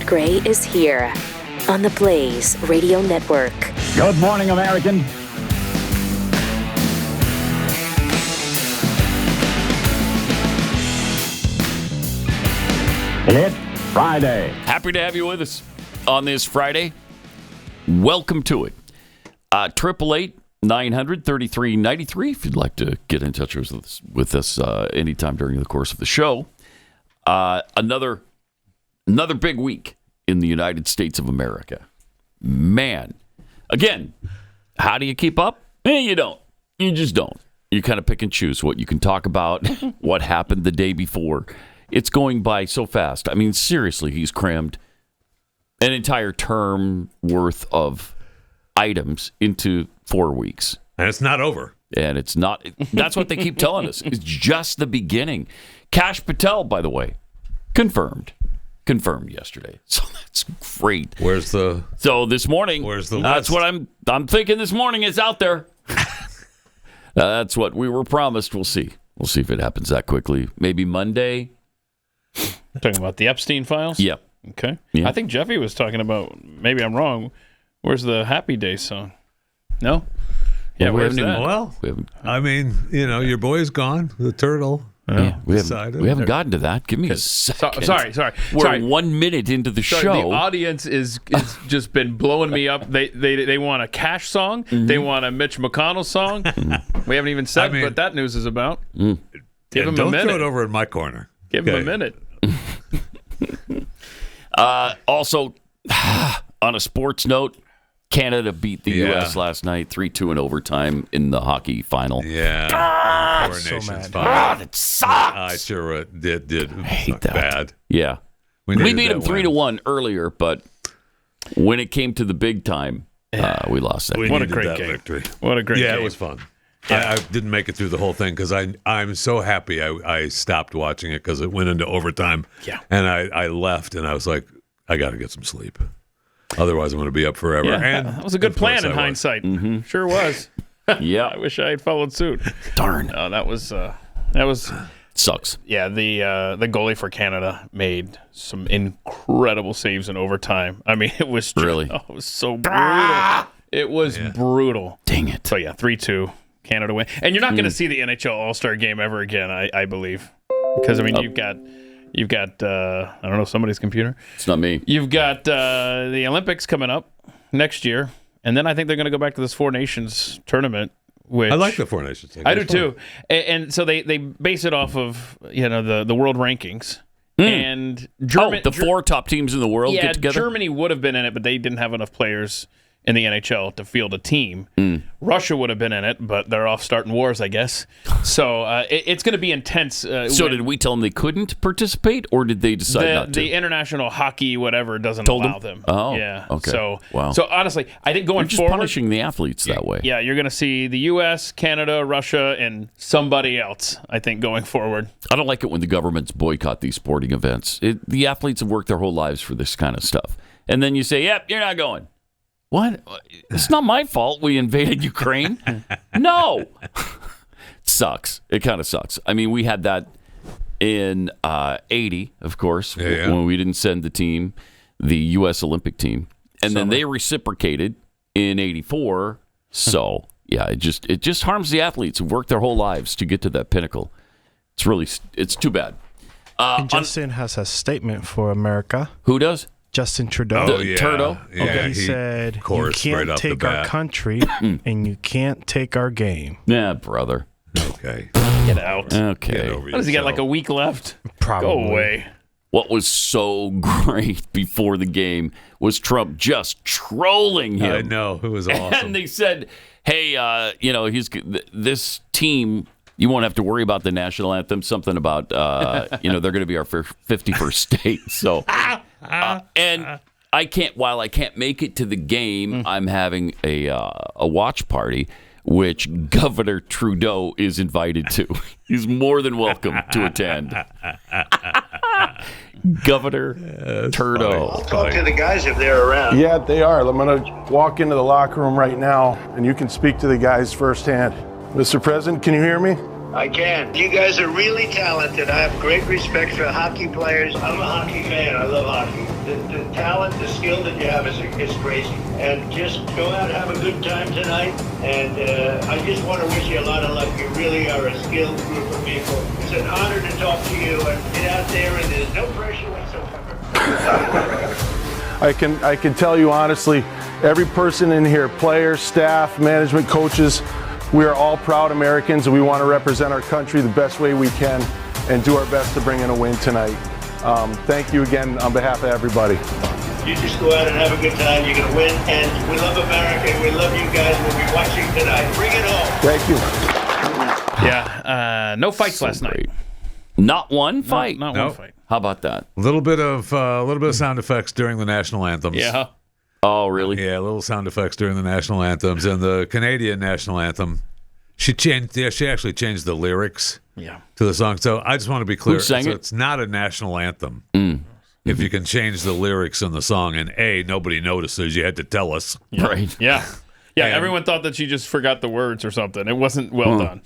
Gray is here on the Blaze Radio Network. Good morning, American. It's Friday. Happy to have you with us on this Friday. Welcome to it. 888-900-3393 if you'd like to get in touch with us anytime during the course of the show. Another big week in the United States of America. Man. Again, how do you keep up? You don't. You just don't. You kind of pick and choose what you can talk about, what happened the day before. It's going by so fast. I mean, seriously, he's crammed an entire term worth of items into 4 weeks. And it's not over. And it's not. That's what they keep telling us. It's just the beginning. Kash Patel, by the way, confirmed yesterday. So that's great. So this morning, where's the that's list? what I'm thinking this morning. It's out there. That's what we were promised. We'll see. We'll see if it happens that quickly. Maybe Monday. Talking about the Epstein files? Yep. Okay. Yeah. I think Jeffy was talking about, maybe I'm wrong, where's the Happy Days song? No? Yeah, where's that? Well, I mean, your boy's gone, the turtle. Yeah, we haven't gotten to that. Give me a second. Sorry. We're 1 minute into the show. The audience is just been blowing me up. They want a Cash song. Mm-hmm. They want a Mitch McConnell song. We haven't even said what that news is about. Mm. Give him a don't minute. throw it over in my corner. Give him a minute. Also, on a sports note, Canada beat the U.S. last night 3-2 in overtime in the hockey final. Yeah. Four Nations final. That sucks. I sure did. I hate that. Bad. Yeah. We beat them 3-1 earlier, but when it came to the big time, we lost that. What a great game. Victory. What a great game. Yeah, it was fun. I didn't make it through the whole thing because I'm so happy I stopped watching it because it went into overtime. Yeah. And I left and I was like, I got to get some sleep. Otherwise, I'm going to be up forever. Yeah, And that was a good plan in hindsight. Mm-hmm. Sure was. Yeah. I wish I had followed suit. Darn. No, that was sucks. Yeah, the goalie for Canada made some incredible saves in overtime. I mean, it was really it was so brutal. It was brutal. Dang it. So yeah, 3-2, Canada win. And you're not going to see the NHL All-Star game ever again, I believe, because I mean you've got I don't know, somebody's computer. It's not me. You've got the Olympics coming up next year, and then I think they're going to go back to this Four Nations tournament. Which I like the Four Nations thing. I do too, and so they base it off of the world rankings. And Germany, the four top teams in the world get together. Germany would have been in it, but they didn't have enough players in the NHL to field a team. Russia would have been in it, but they're off starting wars, I guess. So it's going to be intense. So did we tell them they couldn't participate, or did they decide not to? The international hockey, whatever, doesn't allow them. Oh, yeah. Okay. So wow. So honestly, I think going You're just forward, punishing the athletes that way. Yeah, you're going to see the U.S., Canada, Russia, and somebody else. I think going forward. I don't like it when the governments boycott these sporting events. The athletes have worked their whole lives for this kind of stuff, and then you say, "Yep, you're not going." What? It's not my fault we invaded Ukraine. No. It sucks. It kind of sucks. I mean, we had that in 80, of course, when we didn't send the team, the U.S. Olympic team. And then they reciprocated in 84. So, yeah, it just harms the athletes who worked their whole lives to get to that pinnacle. It's too bad. And Justin has a statement for America. Who does? Justin Trudeau. Trudeau? Yeah, Okay. He said, you can't right take our country and you can't take our game. Yeah, brother. Okay. Get out. Okay. What does he got, like a week left? Probably. Go away. What was so great before the game was Trump just trolling him. I know. It was awesome. And they said, hey, this team, you won't have to worry about the national anthem, something about, they're going to be our 51st state. So, and I can't make it to the game, I'm having a watch party, which Governor Trudeau is invited to. He's more than welcome to attend. Governor Trudeau. I'll talk to the guys if they're around. Yeah, they are. I'm going to walk into the locker room right now, and you can speak to the guys firsthand. Mr. President, can you hear me? I can. You guys are really talented. I have great respect for hockey players. I'm a hockey fan. I love hockey. The talent, the skill that you have is crazy. And just go out and have a good time tonight. And I just want to wish you a lot of luck. You really are a skilled group of people. It's an honor to talk to you and get out there, and there's no pressure whatsoever. I can tell you honestly, every person in here, players, staff, management, coaches, we are all proud Americans, and we want to represent our country the best way we can and do our best to bring in a win tonight. Thank you again on behalf of everybody. You just go out and have a good time. You're going to win, and we love America. We love you guys. We'll be watching tonight. Bring it on. Thank you. Yeah, no fights last night. Not one fight. Not one fight. How about that? A little bit of sound effects during the national anthems. Yeah. Oh, really? Yeah, little sound effects during the national anthems. And the Canadian national anthem, she actually changed the lyrics to the song. So I just want to be clear. Who sang it? It's not a national anthem. If you can change the lyrics in the song, and nobody notices, you had to tell us. Yeah. Right. Yeah. Yeah, And- everyone thought that she just forgot the words or something. It wasn't well done.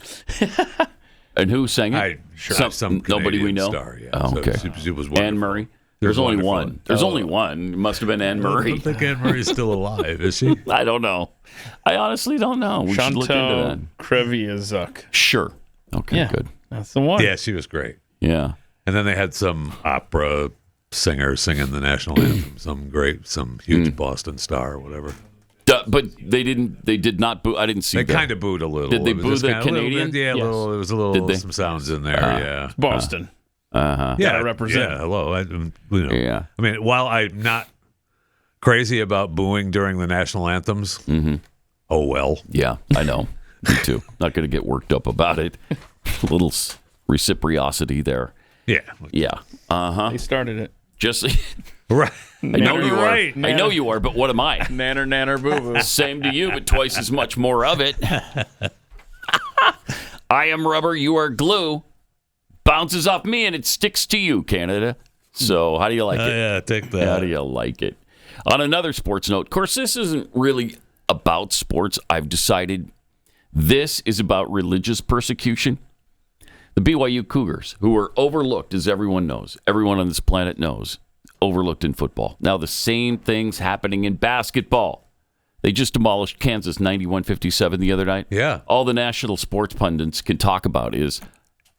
And who sang it? Some nobody we Canadian know. star, yeah. Oh, So okay. she was Anne wonderful. Murray. There's only wonderful. one. There's only one. It must have been Anne I Murray. don't think Anne Murray's still alive, is she? I don't know. I honestly don't know. We should look into Chantal that. Kreviazuk. Sure. Okay, Yeah. good. That's the one. Yeah, she was great. Yeah. And then they had some opera singer singing the national anthem, some huge Boston star or whatever. But they did not boo. I didn't see They that. kind of booed a little. Did they It was boo just the kinda a little Canadian? bit, yeah, Yes. there was a Did little they? some sounds in there. Yeah, Boston. Uh-huh. yeah, Gotta represent. Yeah, hello. Yeah. I mean, while I'm not crazy about booing during the national anthems, oh well. Yeah, I know. Me too. Not going to get worked up about it. A little reciprocity there. Yeah, Yeah. Uh-huh. They started it. Just right. I know you are. Right. I know you are, but what am I? Nanner, boo-boo. Same to you, but twice as much more of it. I am rubber, you are glue. Bounces off me and it sticks to you, Canada. So how do you like it? Yeah, take that. How do you like it? On another sports note, of course, this isn't really about sports. I've decided this is about religious persecution. The BYU Cougars, who were overlooked, as everyone knows, everyone on this planet knows, overlooked in football. Now the same thing's happening in basketball. They just demolished Kansas 91-57 the other night. Yeah. All the national sports pundits can talk about is,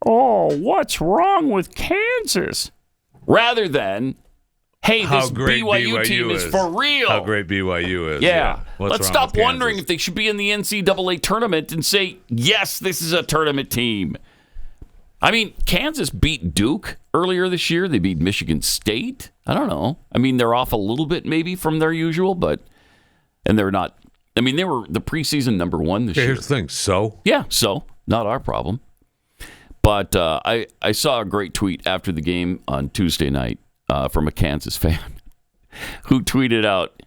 oh, what's wrong with Kansas? Rather than, hey, How this great BYU team is for real. How great BYU is. Yeah. What's Let's wrong stop with wondering Kansas? if they should be in the NCAA tournament and say, yes, this is a tournament team. I mean, Kansas beat Duke earlier this year. They beat Michigan State. I don't know. I mean, they're off a little bit maybe from their usual, and they're not. I mean, they were the preseason number one this year. Here's the thing. So Yeah, so not our problem. But I saw a great tweet after the game on Tuesday night from a Kansas fan who tweeted out,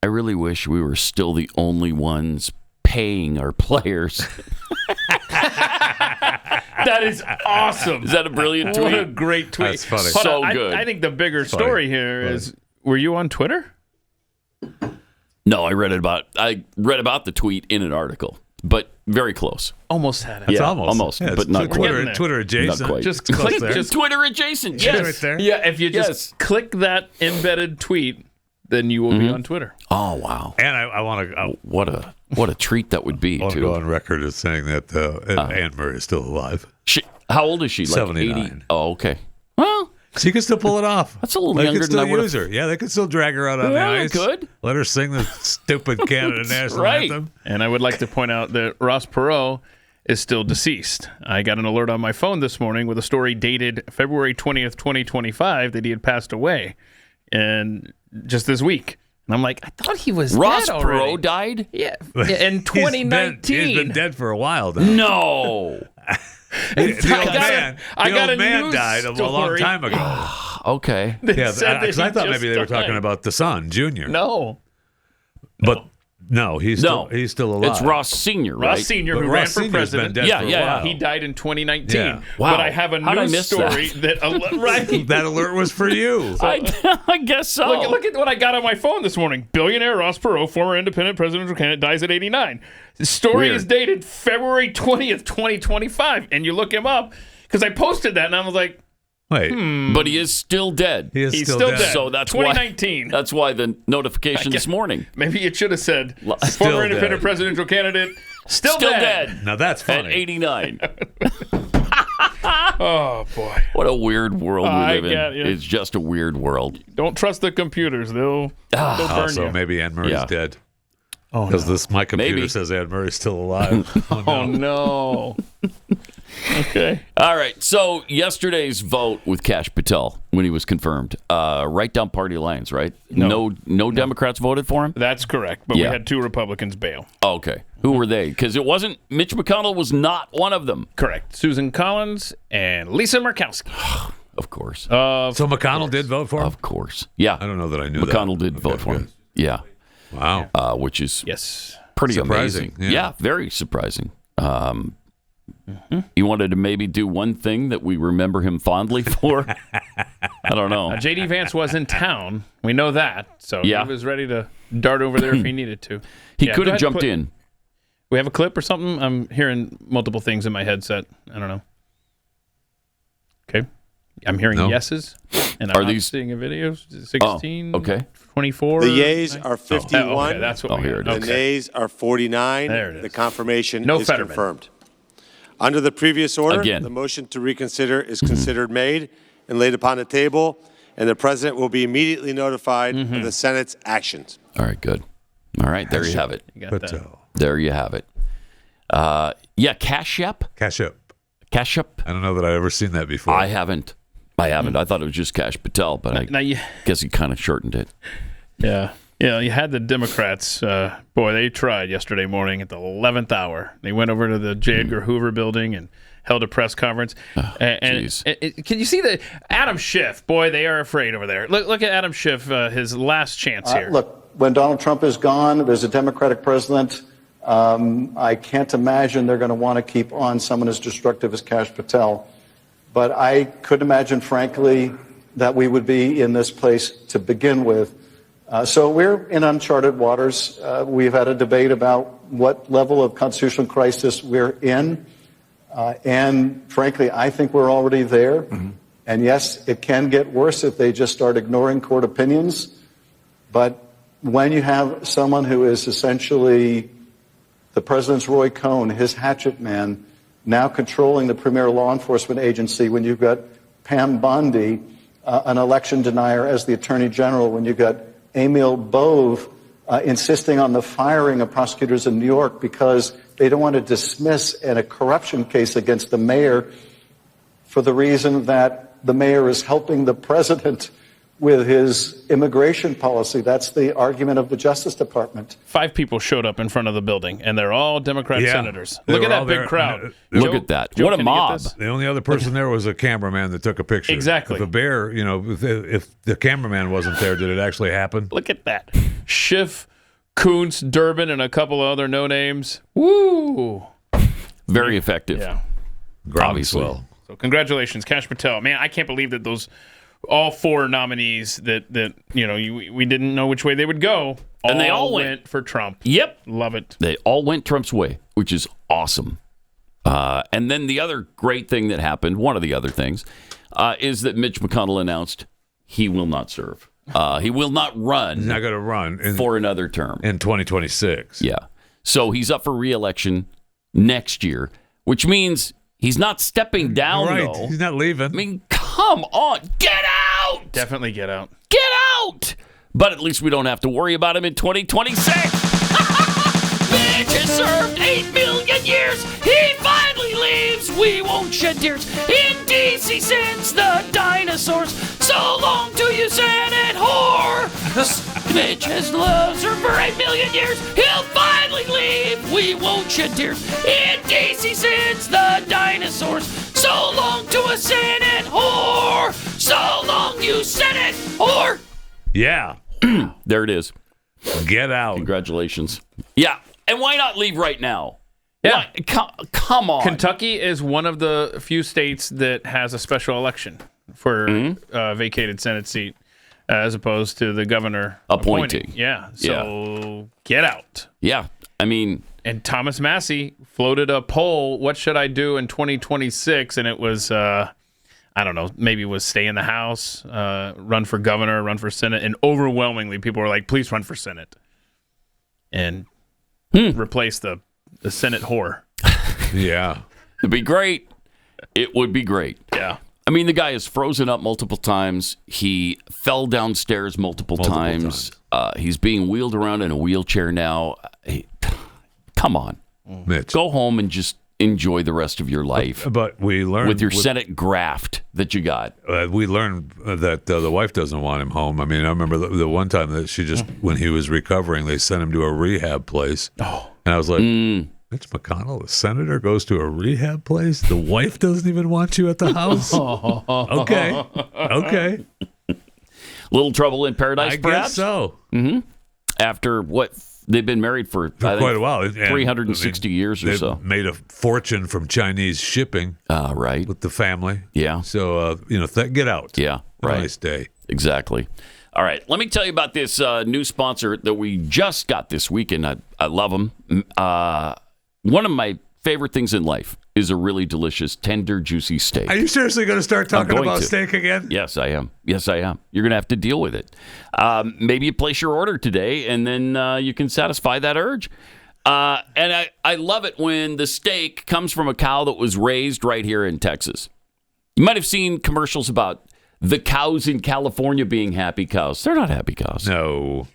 I really wish we were still the only ones paying our players. That is awesome. Is that a brilliant What a tweet? great tweet. That's funny. Hold So on, good. I think the bigger story here is, were you on Twitter? No, I read about the tweet in an article, but very close. Almost had it. it's Yeah, almost, but not quite. getting there. Twitter adjacent. Not quite. Just Close click, there. just Twitter adjacent. Yeah, Yes. right there. yeah. If you just Yes. click that embedded tweet, then you will be on Twitter. Oh wow! And I want to What a treat that would be go too. on record as saying that Anne Murray is still alive. How old is she? Like 79. 80? Oh, okay. Well, She can still pull it off. That's a little they younger could still than I would've- use her. Yeah, they could still drag her out on Yeah, the they ice. could. Let her sing the stupid Canada national right. anthem. And I would like to point out that Ross Perot is still deceased. I got an alert on my phone this morning with a story dated February 20th, 2025, that he had passed away, and just this week. And I'm like, I thought he was Ross dead already. Perot died? Yeah, in 2019. He's been dead for a while now. No. The I got old a man news died a long story. time ago. Okay. Yeah, said that because I he thought just maybe they were died. talking about the son, Junior. No. But no, he's No. still alive. It's Ross Sr., right? Ross Sr., But who Ross ran for Sr.'s been president. dead Yeah, for a yeah. while. He died in 2019. Yeah. Wow. But I have a How'd I news miss story that right. That alert was for you. I guess so. Look at what I got on my phone this morning. Billionaire Ross Perot, former independent presidential candidate, dies at 89. The story Weird. is dated February 20th, 2025. And you look him up, because I posted that, and I was like, Wait. But he is still dead. He's still dead. So that's 2019. That's why the notification this morning. Maybe it should have said Still former independent dead. presidential candidate, still dead. Now that's At funny. 89. Oh, boy. What a weird world we I live in. get you. It's just a weird world. Don't trust the computers. They'll burn So you. maybe Anne Murray's Yeah. dead. Oh, Because my computer Maybe. says Anne Murray's still alive. Oh, no. Okay. All right. So yesterday's vote with Kash Patel when he was confirmed, right down party lines, right? No Democrats voted for him? That's correct. But Yeah. we had 2 Republicans bail. Oh, okay. Who were they? Because it wasn't Mitch McConnell was not one of them. Correct. Susan Collins and Lisa Murkowski. Of course. So McConnell did vote for him? Of course. Yeah. I don't know that I knew McConnell that. did vote for him. Yeah. Wow. Which is Yes. pretty Surprising, amazing. yeah. Very surprising. He wanted to maybe do one thing that we remember him fondly for. I don't know. JD Vance was in town. We know that. So Yeah. he was ready to dart over there if he needed to. He Yeah, could go have ahead and jumped in. We have a clip or something? I'm hearing multiple things in my headset. I don't know. Okay. I'm hearing No. yeses. And I'm Are not these- seeing a video. 16, okay. 24. The yeas are 51. okay, that's what Oh, we here it got. is. The nays are 49. There it is. The confirmation No is Fetterman. confirmed. Under the previous order, Again. the motion to reconsider is considered made and laid upon the table, and the president will be immediately notified of the Senate's actions. All right, good. All right, there you have it. You got that. There you have it. Kashep? Cash up. Kashep? I don't know that I've ever seen that before. I haven't. I thought it was just Kash Patel, but I Now you, guess he kind of shortened it. yeah, you had the Democrats. Boy, they tried yesterday morning at the 11th hour. They went over to the J. Edgar Hoover building and held a press conference. jeez. Can you see the Adam Schiff? Boy, they are afraid over there. Look at Adam Schiff, his last chance here. Look, when Donald Trump is gone, there's a Democratic president. I can't imagine they're going to want to keep on someone as destructive as Kash Patel. But I couldn't imagine, frankly, that we would be in this place to begin with. So we're in uncharted waters. We've had a debate about what level of constitutional crisis we're in. And frankly, I think we're already there. Mm-hmm. And yes, it can get worse if they just start ignoring court opinions. But when you have someone who is essentially the president's Roy Cohn, his hatchet man, now controlling the premier law enforcement agency, when you've got Pam Bondi, an election denier, as the attorney general, when you've got Emil Bove insisting on the firing of prosecutors in New York because they don't want to dismiss a corruption case against the mayor for the reason that the mayor is helping the president with his immigration policy. That's the argument of the Justice Department. 5 people showed up in front of the building, and they're all Democrat senators. They Look at were all that big there. crowd. Look at that. Joe, What a can you get mob. this? The only other person there was a cameraman that took a picture. Exactly. If a bear, if the cameraman wasn't there, did it actually happen? Look at that. Schiff, Kuntz, Durbin, and a couple of other no-names. Woo! Very effective. Yeah. Obviously. Groundswell. So congratulations, Kash Patel. Man, I can't believe that those all 4 nominees that we didn't know which way they would go. And they all went for Trump. Yep. Love it. They all went Trump's way, which is awesome. And then the other great thing that happened, one of the other things, is that Mitch McConnell announced he will not serve. He will not run. He's not going to run for another term in 2026. Yeah. So he's up for re-election next year, which means he's not stepping down, Right. though. He's not leaving. I mean, come on. Get out. Definitely get out. Get out. But at least we don't have to worry about him in 2026. Mitch has served 8 million years. He finally leaves. We won't shed tears in D.C. since the dinosaurs. So long to you, Senate whore. Mitch has loved her for 8 million years. He'll finally leave. We won't shed tears in D.C. since the dinosaurs. So long to a Senate whore. So long, you Senate whore. Yeah. There it is. Get out. Congratulations. Yeah. And why not leave right now? Yeah. Come on. Kentucky is one of the few states that has a special election for a vacated Senate seat as opposed to the governor appointing. Yeah. So get out. Yeah. I mean, and Thomas Massey floated a poll, what should I do in 2026? And it was, I don't know, maybe was stay in the House, run for governor, run for Senate, and overwhelmingly people were like, please run for Senate and replace the Senate whore. Yeah. It'd be great. It would be great. Yeah. I mean, the guy is frozen up multiple times. He fell downstairs multiple times. He's being wheeled around in a wheelchair now. Come on. Mitch. Go home and just enjoy the rest of your life. But we learned with your Senate graft that you got. We learned that the wife doesn't want him home. I mean, I remember the one time that she just, when he was recovering, they sent him to a rehab place. Oh. And I was like, Mitch McConnell, the senator, goes to a rehab place? The wife doesn't even want you at the house? Okay. Little trouble in paradise, perhaps? Guess so. Mm-hmm. After what? They've been married for quite a while. And, 360 years or so. Made a fortune from Chinese shipping. Right. With the family. Yeah. So, get out. Yeah, right. Nice day. Exactly. All right. Let me tell you about this new sponsor that we just got this weekend. I love them. One of my favorite things in life is a really delicious, tender, juicy steak. Are you seriously going to start talking about steak again? Yes, I am. You're going to have to deal with it. Maybe you place your order today, and then you can satisfy that urge. And I love it when the steak comes from a cow that was raised right here in Texas. You might have seen commercials about the cows in California being happy cows. They're not happy cows. No.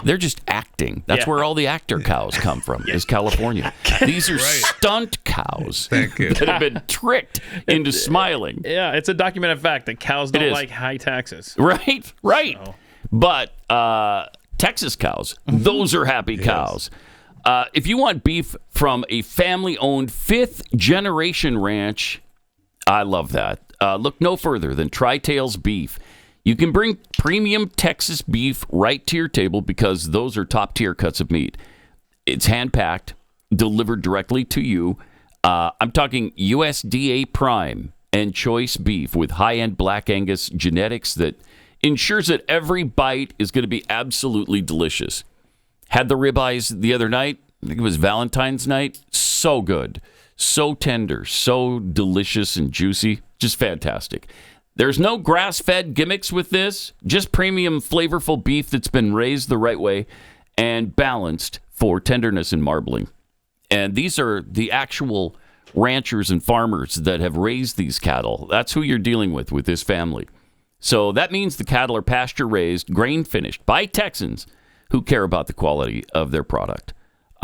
They're just acting. That's where all the actor cows come from, is California. These are stunt cows Thank you. that have been tricked into smiling. Yeah, it's a documented fact that cows don't like high taxes. Right. So. But Texas cows, those are happy cows. If you want beef from a family-owned fifth-generation ranch, I love that. Look no further than Tri-Tails Beef. You can bring premium Texas beef right to your table because those are top-tier cuts of meat. It's hand-packed, delivered directly to you. I'm talking USDA Prime and Choice beef with high-end Black Angus genetics that ensures that every bite is going to be absolutely delicious. Had the ribeyes the other night. I think it was Valentine's night. So good. So tender. So delicious and juicy. Just fantastic. There's no grass-fed gimmicks with this, just premium, flavorful beef that's been raised the right way and balanced for tenderness and marbling. And these are the actual ranchers and farmers that have raised these cattle. That's who you're dealing with this family. So that means the cattle are pasture-raised, grain-finished by Texans who care about the quality of their product.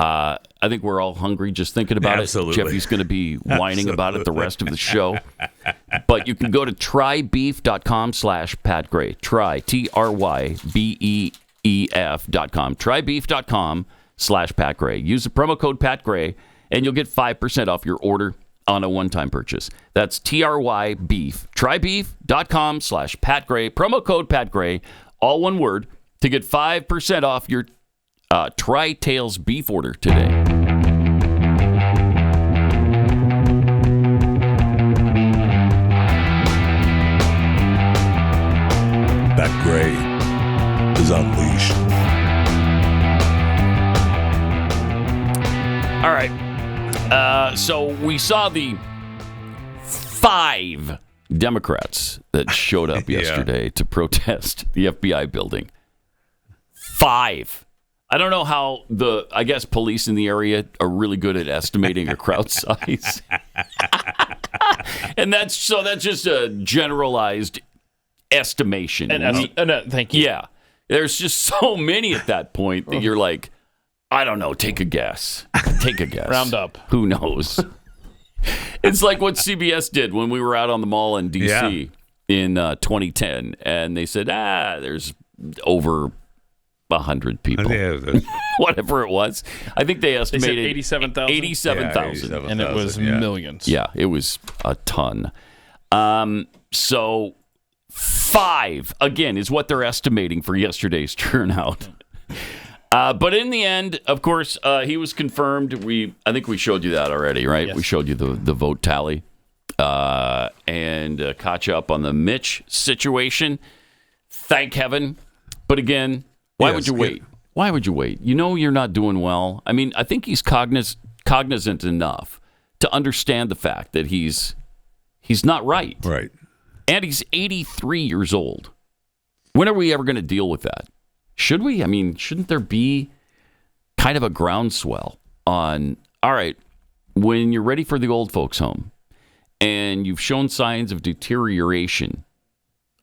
I think we're all hungry just thinking about it. Jeffy's going to be whining about it the rest of the show. But you can go to trybeef.com/Pat Gray. Try, TRYBEEF.com. Trybeef.com/Pat Gray. Use the promo code Pat Gray, and you'll get 5% off your order on a one-time purchase. That's TRYBeef. Trybeef.com/Pat Gray. Promo code Pat Gray, all one word, to get 5% off your Tri-Tails beef order today. Pat Gray is unleashed. All right. So we saw the 5 Democrats that showed up yesterday to protest the FBI building. 5. I don't know how I guess police in the area are really good at estimating a crowd size. And that's just a generalized estimation. Thank you. Yeah. There's just so many at that point that you're like, I don't know, take a guess. Take a guess. Round up. Who knows? It's like what CBS did when we were out on the mall in D.C. in 2010. And they said, there's over 100 people. Whatever it was. I think they estimated 87,000. 87,000. And it was millions. Yeah, it was a ton. So 5, again, is what they're estimating for yesterday's turnout. But in the end, of course, he was confirmed. I think we showed you that already, right? Yes. We showed you the vote tally. And caught you up on the Mitch situation. Thank heaven. But again, why would you wait? Why would you wait? You know you're not doing well. I mean, I think he's cognizant enough to understand the fact that he's not right. Right. And he's 83 years old. When are we ever going to deal with that? Should we? I mean, shouldn't there be kind of a groundswell on, all right, when you're ready for the old folks home and you've shown signs of deterioration,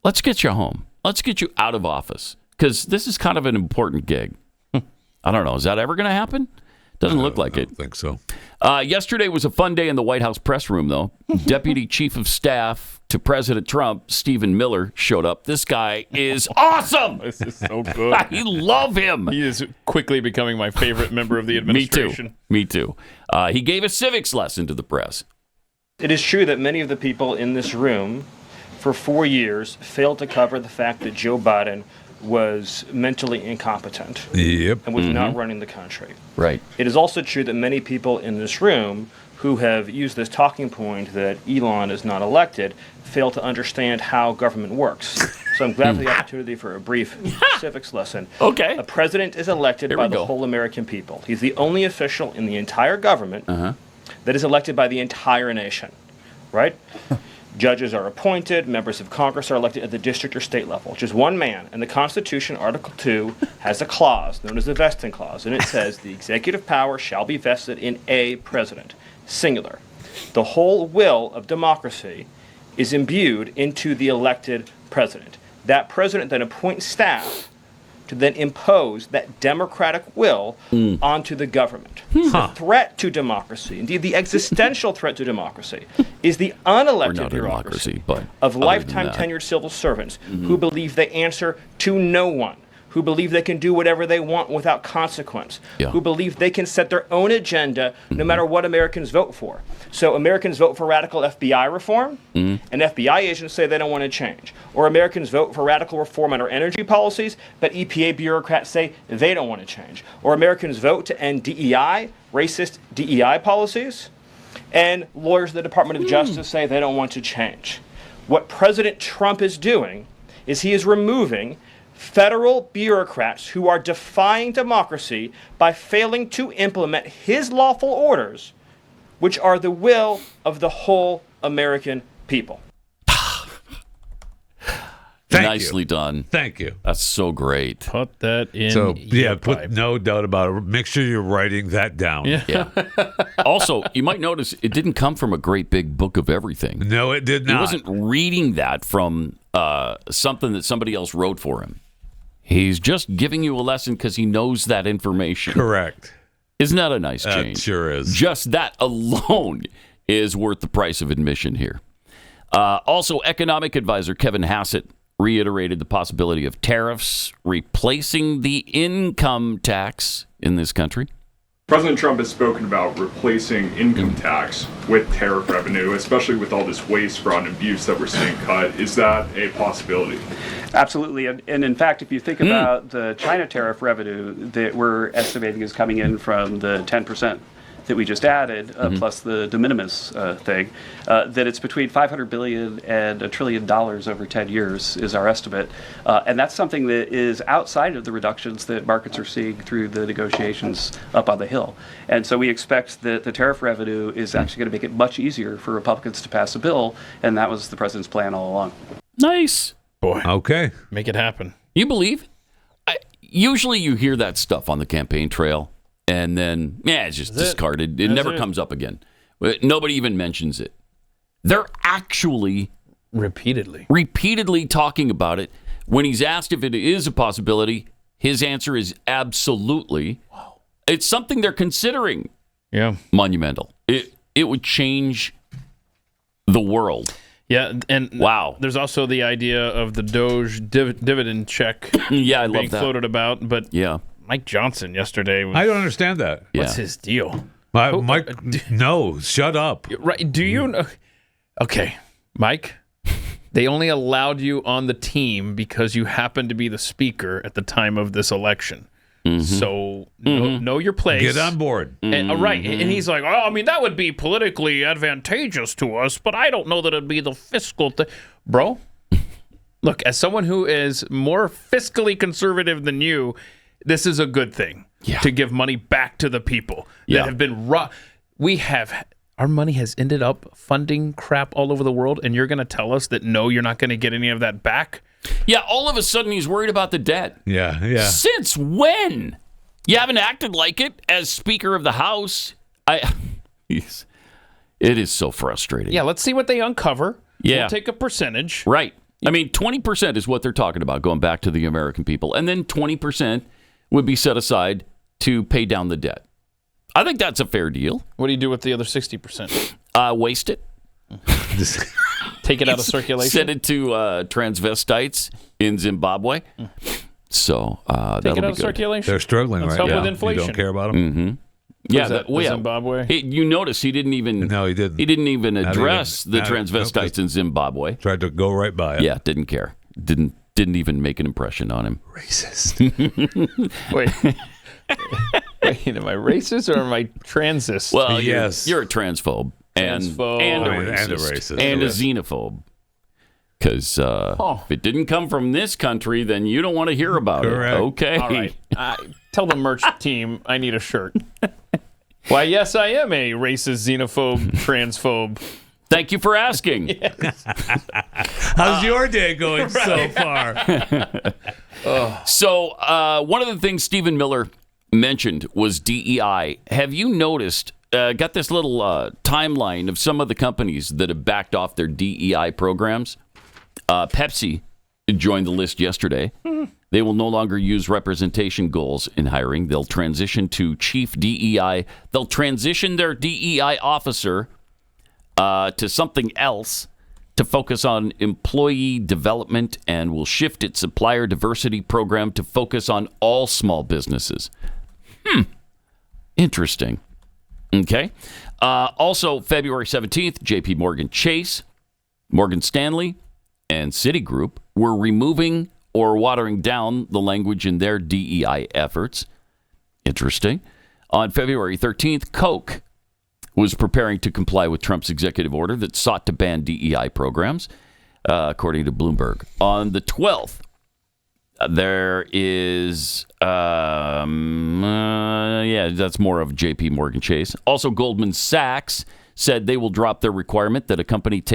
let's get you home. Let's get you out of office, because this is kind of an important gig. I don't know. Is that ever going to happen? Doesn't look like it. I don't think so. Yesterday was a fun day in the White House press room, though. Deputy Chief of Staff to President Trump, Stephen Miller, showed up. This guy is awesome. This is so good. I love him. He is quickly becoming my favorite member of the administration. Me too. He gave a civics lesson to the press. It is true that many of the people in this room for 4 years failed to cover the fact that Joe Biden was mentally incompetent and was not running the country. Right. It is also true that many people in this room who have used this talking point that Elon is not elected fail to understand how government works. So I'm glad for the opportunity for a brief civics lesson. Okay. A president is elected by the whole American people. He's the only official in the entire government that is elected by the entire nation, right? Judges are appointed, members of Congress are elected at the district or state level. Just one man. And the Constitution, Article 2, has a clause known as the vesting clause, and it says the executive power shall be vested in a president, singular. The whole will of democracy is imbued into the elected president. That president then appoints staff to then impose that democratic will onto the government. The threat to democracy, indeed the existential threat to democracy, is the unelected bureaucracy of lifetime tenured civil servants who believe they answer to no one, who believe they can do whatever they want without consequence, who believe they can set their own agenda no matter what Americans vote for. So Americans vote for radical FBI reform, and FBI agents say they don't want to change. Or Americans vote for radical reform on our energy policies, but EPA bureaucrats say they don't want to change. Or Americans vote to end DEI, racist DEI policies, and lawyers at the Department of Justice say they don't want to change. What President Trump is doing is he is removing federal bureaucrats who are defying democracy by failing to implement his lawful orders, which are the will of the whole American people. Nicely done. Thank you. That's so great. Put that in. So, your put pipe. no doubt about it. Make sure you're writing that down. Yeah. Also, you might notice it didn't come from a great big book of everything. No, it did not. He wasn't reading that from something that somebody else wrote for him. He's just giving you a lesson because he knows that information. Correct. Isn't that a nice change? It sure is. Just that alone is worth the price of admission here. Also, economic advisor Kevin Hassett reiterated the possibility of tariffs replacing the income tax in this country. President Trump has spoken about replacing income tax with tariff revenue, especially with all this waste, fraud, and abuse that we're seeing cut. Is that a possibility? Absolutely. And in fact, if you think about the China tariff revenue that we're estimating is coming in from the 10% that we just added, plus the de minimis thing, that it's between $500 billion and $1 trillion over 10 years is our estimate. And that's something that is outside of the reductions that markets are seeing through the negotiations up on the Hill. And so we expect that the tariff revenue is actually going to make it much easier for Republicans to pass a bill, and that was the president's plan all along. Nice. Boy. Okay. Make it happen. You believe? Usually you hear that stuff on the campaign trail, and then, it's just discarded. It never comes up again. Nobody even mentions it. They're actually repeatedly talking about it. When he's asked if it is a possibility, his answer is absolutely. Wow. It's something they're considering. Yeah. Monumental. It would change the world. Yeah, and wow. There's also the idea of the DOGE dividend check I being love that. floated about, but Mike Johnson yesterday was... I don't understand that. What's his deal? Mike, no, shut up. Right? Do you know? Okay, Mike, they only allowed you on the team because you happened to be the speaker at the time of this election. So know your place. Get on board. And, right. And he's like, that would be politically advantageous to us, but I don't know that it'd be the fiscal thing. Bro, look, as someone who is more fiscally conservative than you, this is a good thing to give money back to the people that have been we have Our money has ended up funding crap all over the world, and you're going to tell us that, no, you're not going to get any of that back? Yeah, all of a sudden he's worried about the debt. Yeah. Since when? You haven't acted like it as Speaker of the House. It is so frustrating. Yeah, let's see what they uncover. Yeah. We'll take a percentage. Right. I mean, 20% is what they're talking about, going back to the American people. And then 20% would be set aside to pay down the debt. I think that's a fair deal. What do you do with the other 60%? Waste it. Take it out of circulation? Send it to transvestites in Zimbabwe. So Take it out of circulation? They're struggling Let's right help now. with inflation. You don't care about them? Mm-hmm. Yeah, Zimbabwe. You notice he didn't even. No, he didn't. He didn't even address the transvestites in Zimbabwe. Tried to go right by it. Yeah, didn't care. Didn't even make an impression on him. Racist. Wait, am I racist or am I transist? Well, yes, you're a transphobe and a racist and a xenophobe. Because if it didn't come from this country, then you don't want to hear about Correct. it. Okay. All right. Tell the merch team I need a shirt. Why, yes, I am a racist, xenophobe, transphobe. Thank you for asking. How's your day going so far? So one of the things Stephen Miller mentioned was DEI. Have you noticed, got this little timeline of some of the companies that have backed off their DEI programs? Pepsi joined the list yesterday. They will no longer use representation goals in hiring. They'll transition to chief DEI. They'll transition their DEI officer to something else to focus on employee development, and will shift its supplier diversity program to focus on all small businesses. Interesting. Okay. Also, February 17th, JP Morgan Chase, Morgan Stanley, and Citigroup were removing or watering down the language in their DEI efforts. Interesting. On February 13th, Coke was preparing to comply with Trump's executive order that sought to ban DEI programs, according to Bloomberg. On the 12th, there is, that's more of JP Morgan Chase. Also, Goldman Sachs said they will drop their requirement that a company it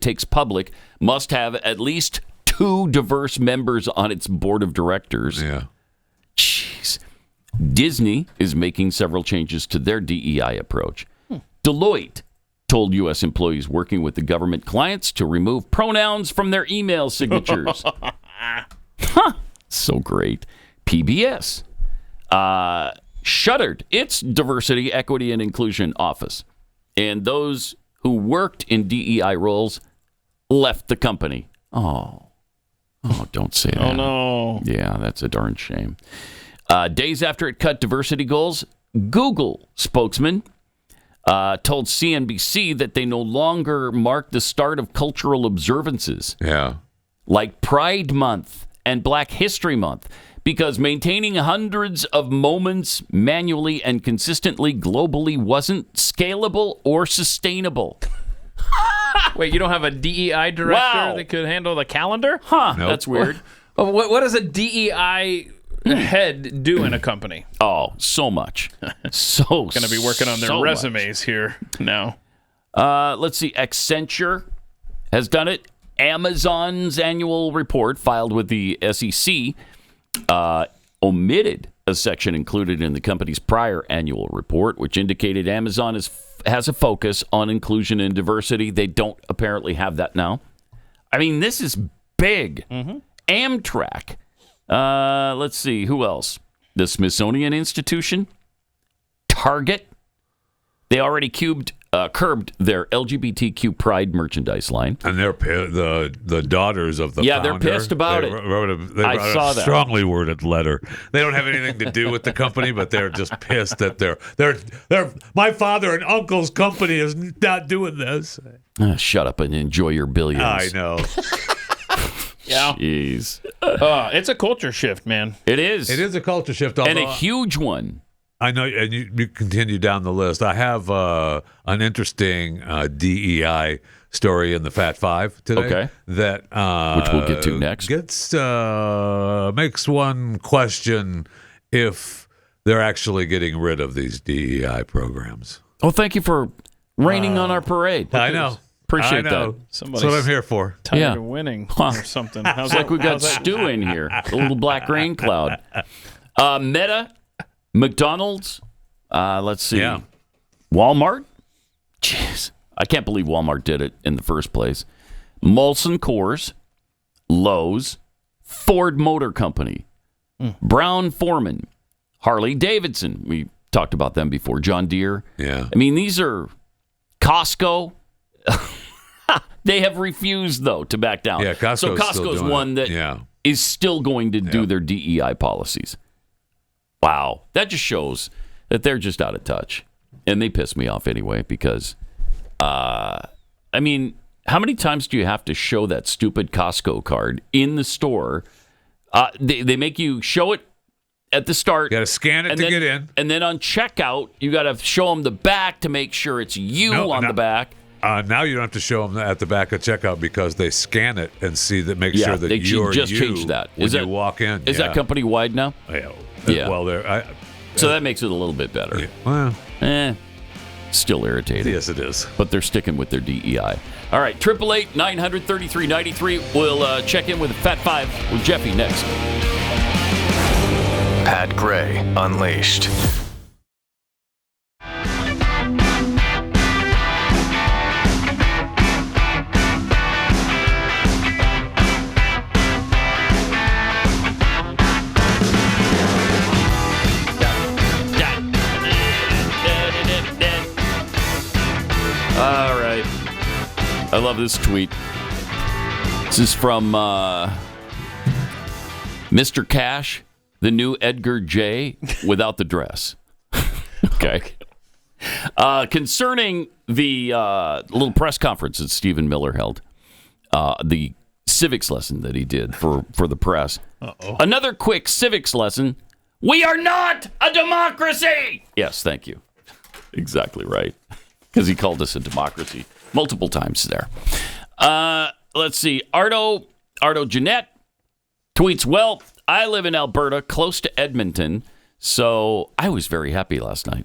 takes public must have at least 2 diverse members on its board of directors. Yeah. Jeez. Disney is making several changes to their DEI approach. Deloitte told U.S. employees working with the government clients to remove pronouns from their email signatures. So great. PBS shuttered its diversity, equity, and inclusion office. And those who worked in DEI roles left the company. Oh, don't say that. Oh, no. Yeah, that's a darn shame. Days after it cut diversity goals, Google spokesman told CNBC that they no longer mark the start of cultural observances. Yeah. Like Pride Month and Black History Month, because maintaining hundreds of moments manually and consistently globally wasn't scalable or sustainable. Wait, you don't have a DEI director that could handle the calendar? Nope. That's weird. What does a DEI head do in a company? Oh, so much. Going to be working on their resumes here now. Let's see. Accenture has done it. Amazon's annual report filed with the SEC omitted a section included in the company's prior annual report, which indicated Amazon has a focus on inclusion and diversity. They don't apparently have that now. I mean, this is big. Amtrak. Let's see. Who else? The Smithsonian Institution. Target. They already curbed their LGBTQ pride merchandise line. And they're the daughters of the founder. They're pissed about it. I saw a that. strongly worded letter. They don't have anything to do with the company, but they're just pissed that they're my father and uncle's company is not doing this. Shut up and enjoy your billions. I know. Yeah. Jeez. It's a culture shift, man. It is. It is a culture shift. And a huge one. I know, and you continue down the list. I have an interesting DEI story in the Fat Five today. Okay. That which we'll get to next. Makes one question if they're actually getting rid of these DEI programs. Oh, thank you for raining on our parade. I know. Appreciate that. That's what I'm here for. Tired of winning or something. It's like we got stew in here. A little black rain cloud. Meta, McDonald's, let's see. Yeah. Walmart. Jeez. I can't believe Walmart did it in the first place. Molson Coors, Lowe's, Ford Motor Company, Brown Forman, Harley Davidson. We talked about them before. John Deere. Yeah. I mean, these are Costco. They have refused, though, to back down. Yeah, so Costco's one that is still going to do their DEI policies. Wow. That just shows that they're just out of touch. And they piss me off anyway because, I mean, how many times do you have to show that stupid Costco card in the store? They make you show it at the start. You got to scan it to get in. And then on checkout, you got to show them the back to make sure it's you on the back. Now you don't have to show them at the back of checkout because they scan it and see that sure that they you're just you changed that. when you walk in. Is that company wide now? Yeah. Well, so that makes it a little bit better. Yeah. Well, still irritating. Yes, it is. But they're sticking with their DEI. All right, 888-900-3393. We'll check in with Fat Five with Jeffy next. Pat Gray Unleashed. All right. I love this tweet. This is from Mr. Cash, the new Edgar J. without the dress. Okay. Concerning the little press conference that Stephen Miller held, the civics lesson that he did for the press. Another quick civics lesson. We are not a democracy. Yes, thank you. Exactly right. Because he called us a democracy multiple times there. Let's see. Ardo Jeanette tweets, well, I live in Alberta, close to Edmonton, so I was very happy last night.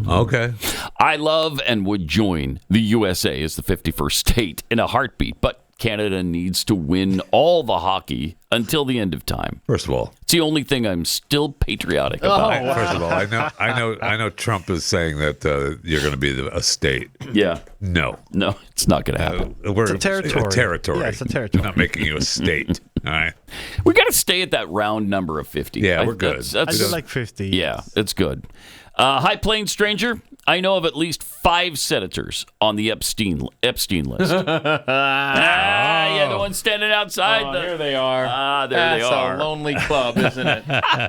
Okay. I love and would join the USA as the 51st state in a heartbeat, but Canada needs to win all the hockey until the end of time. First of all, it's the only thing I'm still patriotic about. First of all, I know Trump is saying that you're going to be a state. Yeah. No, it's not going to happen. It's a territory. A territory. Yeah, it's a territory. We're not making you a state. All right. We got to stay at that round number of 50. Yeah, we're good. I do like 50. Yeah, it's good. High Plains Stranger, I know of at least 5 senators on the Epstein list. Yeah, the one standing outside. There they are. There they are. That's a lonely club, isn't it?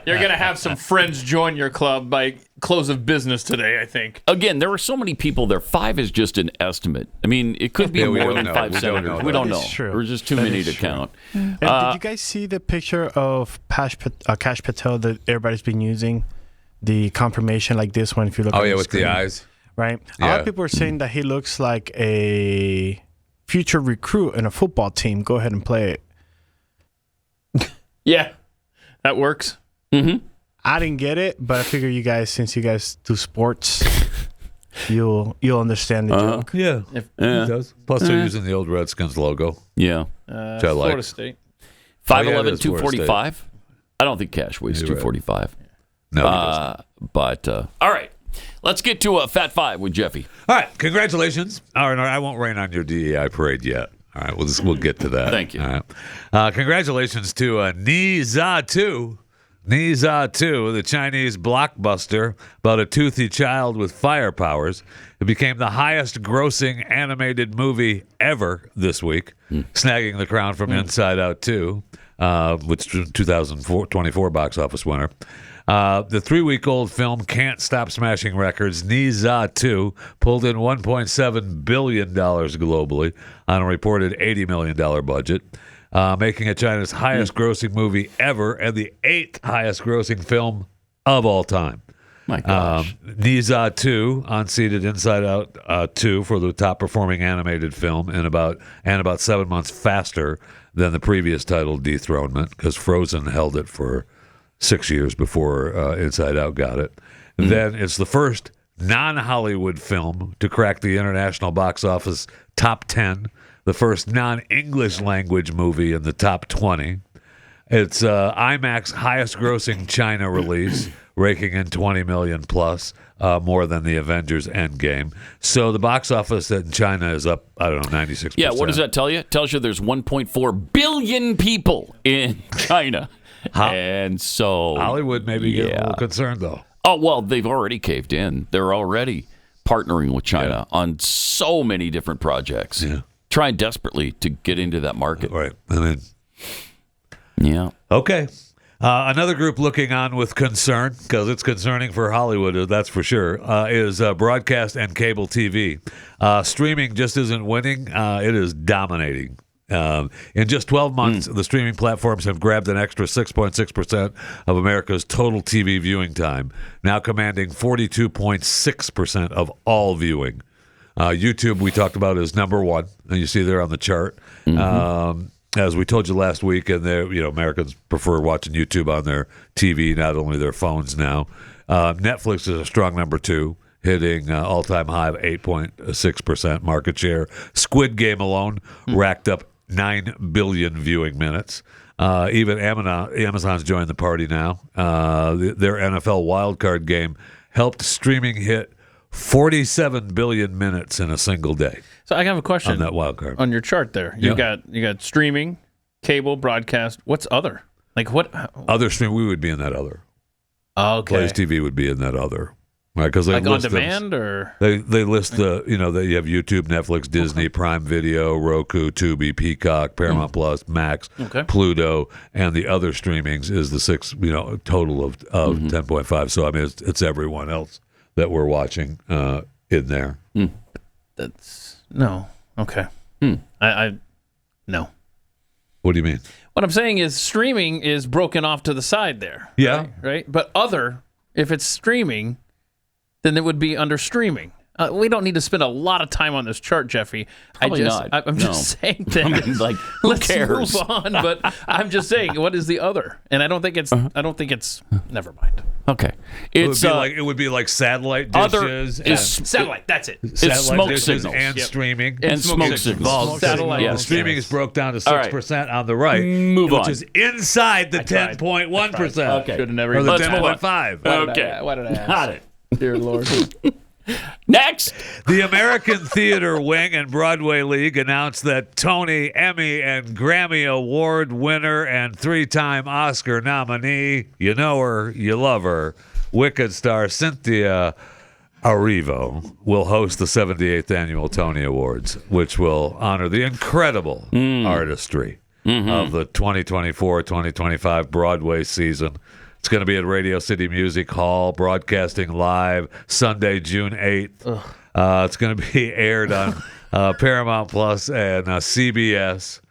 You're going to have some friends join your club by close of business today, I think. Again, there are so many people there. 5 is just an estimate. I mean, it could be more than 5 senators. We don't know. There's just too many to count. And did you guys see the picture of Kash Patel that everybody's been using? The confirmation like this one, if you look at the with screen, the eyes. Right? Yeah. A lot of people are saying that he looks like a future recruit in a football team. Go ahead and play it. Yeah, that works. Mm-hmm. I didn't get it, but I figure you guys, since you guys do sports, you'll understand the joke. Yeah, it does. Plus, they're using the old Redskins logo. Yeah. Which I like. Florida State. 5'11", 245. I don't think Cash weighs 245. No, but all right, let's get to a Fat Five with Jeffy. All right, congratulations. All right, I won't rain on your DEI parade yet. All right, we'll get to that. Thank you. All right. Congratulations to Niza 2, the Chinese blockbuster about a toothy child with fire powers. It became the highest-grossing animated movie ever this week, snagging the crown from Inside Out 2, which was 2024 box office winner. The 3-week-old film can't stop smashing records. Niza 2 pulled in $1.7 billion globally on a reported $80 million budget, making it China's highest-grossing movie ever and the 8th highest-grossing film of all time. My gosh. Niza 2 unseated Inside Out 2 for the top-performing animated film and about 7 months faster than the previous title, Dethronement, because Frozen held it for 6 years before Inside Out got it. Then it's the first non-Hollywood film to crack the international box office top 10, the first non-English language movie in the top 20. It's IMAX highest-grossing China release, raking in $20 million plus, more than the Avengers Endgame. So the box office in China is up, 96%. Yeah, what does that tell you? It tells you there's 1.4 billion people in China. And so Hollywood may be getting a little concerned, though. Oh, well, they've already caved in. They're already partnering with China on so many different projects. Yeah. Trying desperately to get into that market. Right. Yeah. Okay. Another group looking on with concern, because it's concerning for Hollywood, that's for sure, is broadcast and cable TV. Streaming just isn't winning. It is dominating. In just 12 months, the streaming platforms have grabbed an extra 6.6% of America's total TV viewing time, now commanding 42.6% of all viewing. YouTube, we talked about, is number one, and you see there on the chart. As we told you last week, and Americans prefer watching YouTube on their TV, not only their phones now. Netflix is a strong number two, hitting all-time high of 8.6% market share. Squid Game alone racked up 9 billion viewing minutes. Even Amazon's joined the party now. Their NFL wildcard game helped streaming hit 47 billion minutes in a single day. So I have a question on that wild card. On your chart there. You got streaming, cable, broadcast. What's other? Like what? Other stream, we would be in that other. Okay. BlazeTV would be in that other. Right, because they like list on demand or they list that you have YouTube, Netflix, Disney, Prime Video, Roku, Tubi, Peacock, Paramount Plus, Max, Pluto, and the other streamings is the six total of 10.5. So I mean it's everyone else that we're watching in there. That's no okay. I no. What do you mean? What I'm saying is streaming is broken off to the side there. Yeah. Right. But other, if it's streaming, then it would be under streaming. We don't need to spend a lot of time on this chart, Jeffy. Probably not. I'm just saying that. I mean, like, who let's cares? move on. But I'm just saying, what is the other? And I don't think it's. Never mind. Okay. It's it would be like satellite dishes. Other is satellite. That's it. It's smoke dishes signals and streaming and smoke signals. Satellite. Yeah. Streaming is broke down to 6% on the right, which is inside the 10.1%. Okay. Should have never. Or the Let's move on. 10.5. Okay. Why did I ask? Got it. Dear Lord. Next. The American Theater Wing and Broadway League announced that Tony, Emmy, and Grammy Award winner and 3-time Oscar nominee, you know her, you love her, Wicked star Cynthia Erivo will host the 78th Annual Tony Awards, which will honor the incredible artistry of the 2024-2025 Broadway season. It's going to be at Radio City Music Hall, broadcasting live Sunday, June 8th. It's going to be aired on Paramount Plus and CBS.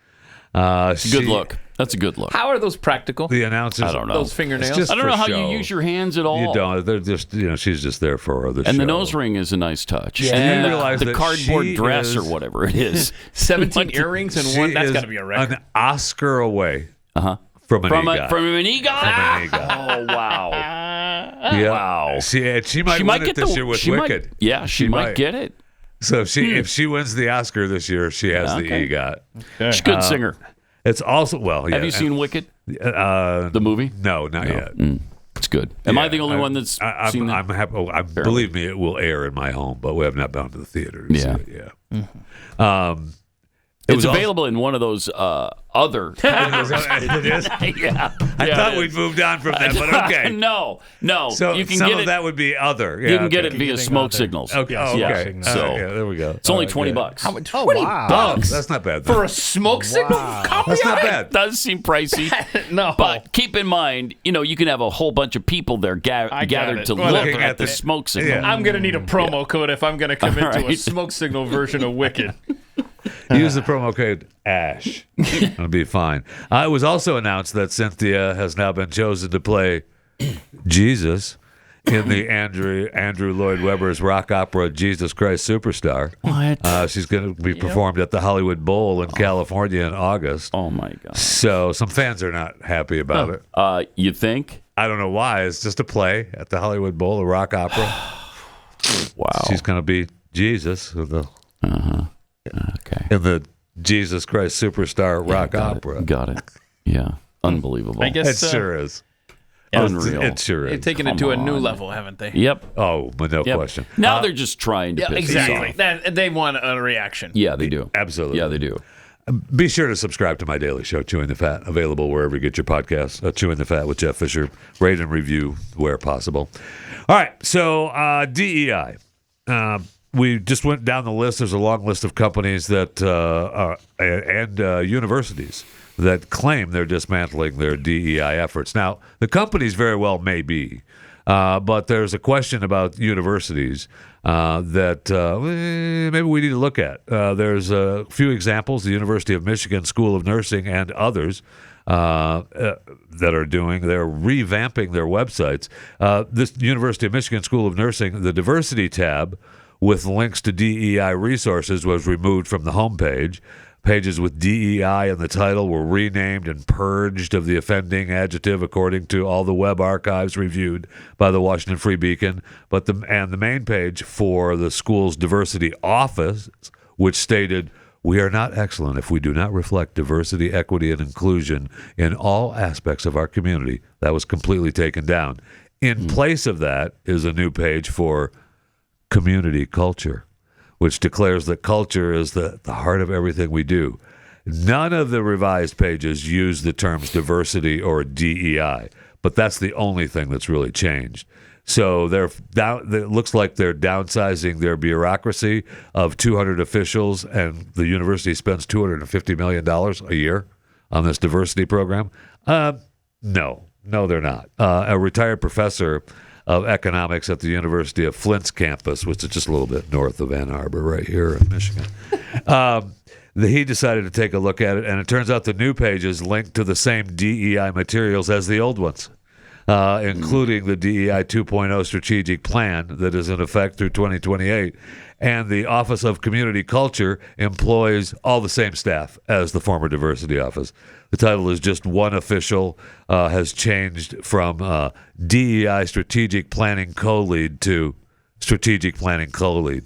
Good look. That's a good look. How are those practical? The announcers. I don't know. Those fingernails. Just I don't know how show. you use your hands at all. You don't. They're just, she's just there for her. And the nose ring is a nice touch. Yeah. And then You realize the that cardboard she dress is- or whatever it is. 17 earrings and one. That's got to be a record. An Oscar away Uh-huh. from an EGOT. From an EGOT? From an EGOT. Oh, wow. Yeah. Wow. She might win it this year with Wicked. She might get it. So if she wins the Oscar this year, she has the EGOT. She's a good singer. It's also yeah. Have you seen Wicked? The movie? No, not yet. It's good. Am I the only one that's seen that? I'm happy. Believe me, it will air in my home, but we have not been to the theater. To see it. Yeah. It's available in one of those other. It is? Yeah. I thought we'd moved on from that, but okay. No. So you can some get of it. that would be other. You can get it via smoke signals. Okay. Okay. So there we go. it's only $20. How much? Oh, $20 wow. That's not bad. for a smoke signal? Come That's on. not bad. It does seem pricey. No. But keep in mind, you can have a whole bunch of people there gathered it. to Well, look looking at at the the- smoke signal. Yeah. I'm going to need a promo code if I'm going to commit to a right. smoke signal version of Wicked. Use the promo code ASH. It'll be fine. It was also announced that Cynthia has now been chosen to play Jesus in the Andrew Lloyd Webber's rock opera Jesus Christ Superstar. What? She's going to be performed at the Hollywood Bowl in California in August. Oh, my God. So some fans are not happy about it. You think? I don't know why. It's just a play at the Hollywood Bowl, a rock opera. Wow. She's going to be Jesus in the, okay. in the Jesus Christ Superstar rock opera. Got it. Yeah. Unbelievable. I guess It sure is. Unreal. It sure is. They've taken it to a new level, haven't they? Yep. Oh, but no question. Now they're just trying to piss us off. They want a reaction. Yeah, they do. Absolutely. Yeah, they do. Be sure to subscribe to my daily show, Chewing the Fat, available wherever you get your podcasts. Chewing the Fat with Jeff Fisher. Rate and review where possible. All right, so DEI. We just went down the list. There's a long list of companies that and universities that claim they're dismantling their DEI efforts. Now, the companies very well may be, but there's a question about universities that maybe we need to look at. There's a few examples, the University of Michigan School of Nursing and others that are doing. They're revamping their websites. This University of Michigan School of Nursing, the diversity tab with links to DEI resources was removed from the homepage. Pages with DEI in the title were renamed and purged of the offending adjective according to all the web archives reviewed by the Washington Free Beacon. But the main page for the school's diversity office, which stated, "We are not excellent if we do not reflect diversity, equity, and inclusion in all aspects of our community," that was completely taken down. In place of that is a new page for community culture, which declares that culture is the heart of everything we do. None of the revised pages use the terms diversity or DEI, but that's the only thing that's really changed. So it looks like they're downsizing their bureaucracy of 200 officials, and the university spends $250 million a year on this diversity program. No, they're not. A retired professor of economics at the University of Flint's campus, which is just a little bit north of Ann Arbor, right here in Michigan. He decided to take a look at it, and it turns out the new pages link to the same DEI materials as the old ones, including the DEI 2.0 strategic plan that is in effect through 2028. And the Office of Community Culture employs all the same staff as the former diversity office. The title is just one official has changed from DEI strategic planning co-lead to strategic planning co-lead.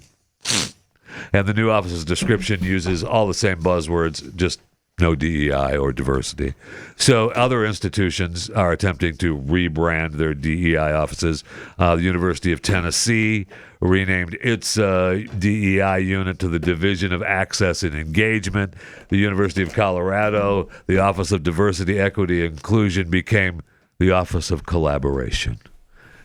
And the new office's description uses all the same buzzwords, just no DEI or diversity. So other institutions are attempting to rebrand their DEI offices. The University of Tennessee renamed its DEI unit to the Division of Access and Engagement. The University of Colorado, the Office of Diversity, Equity, and Inclusion became the Office of Collaboration.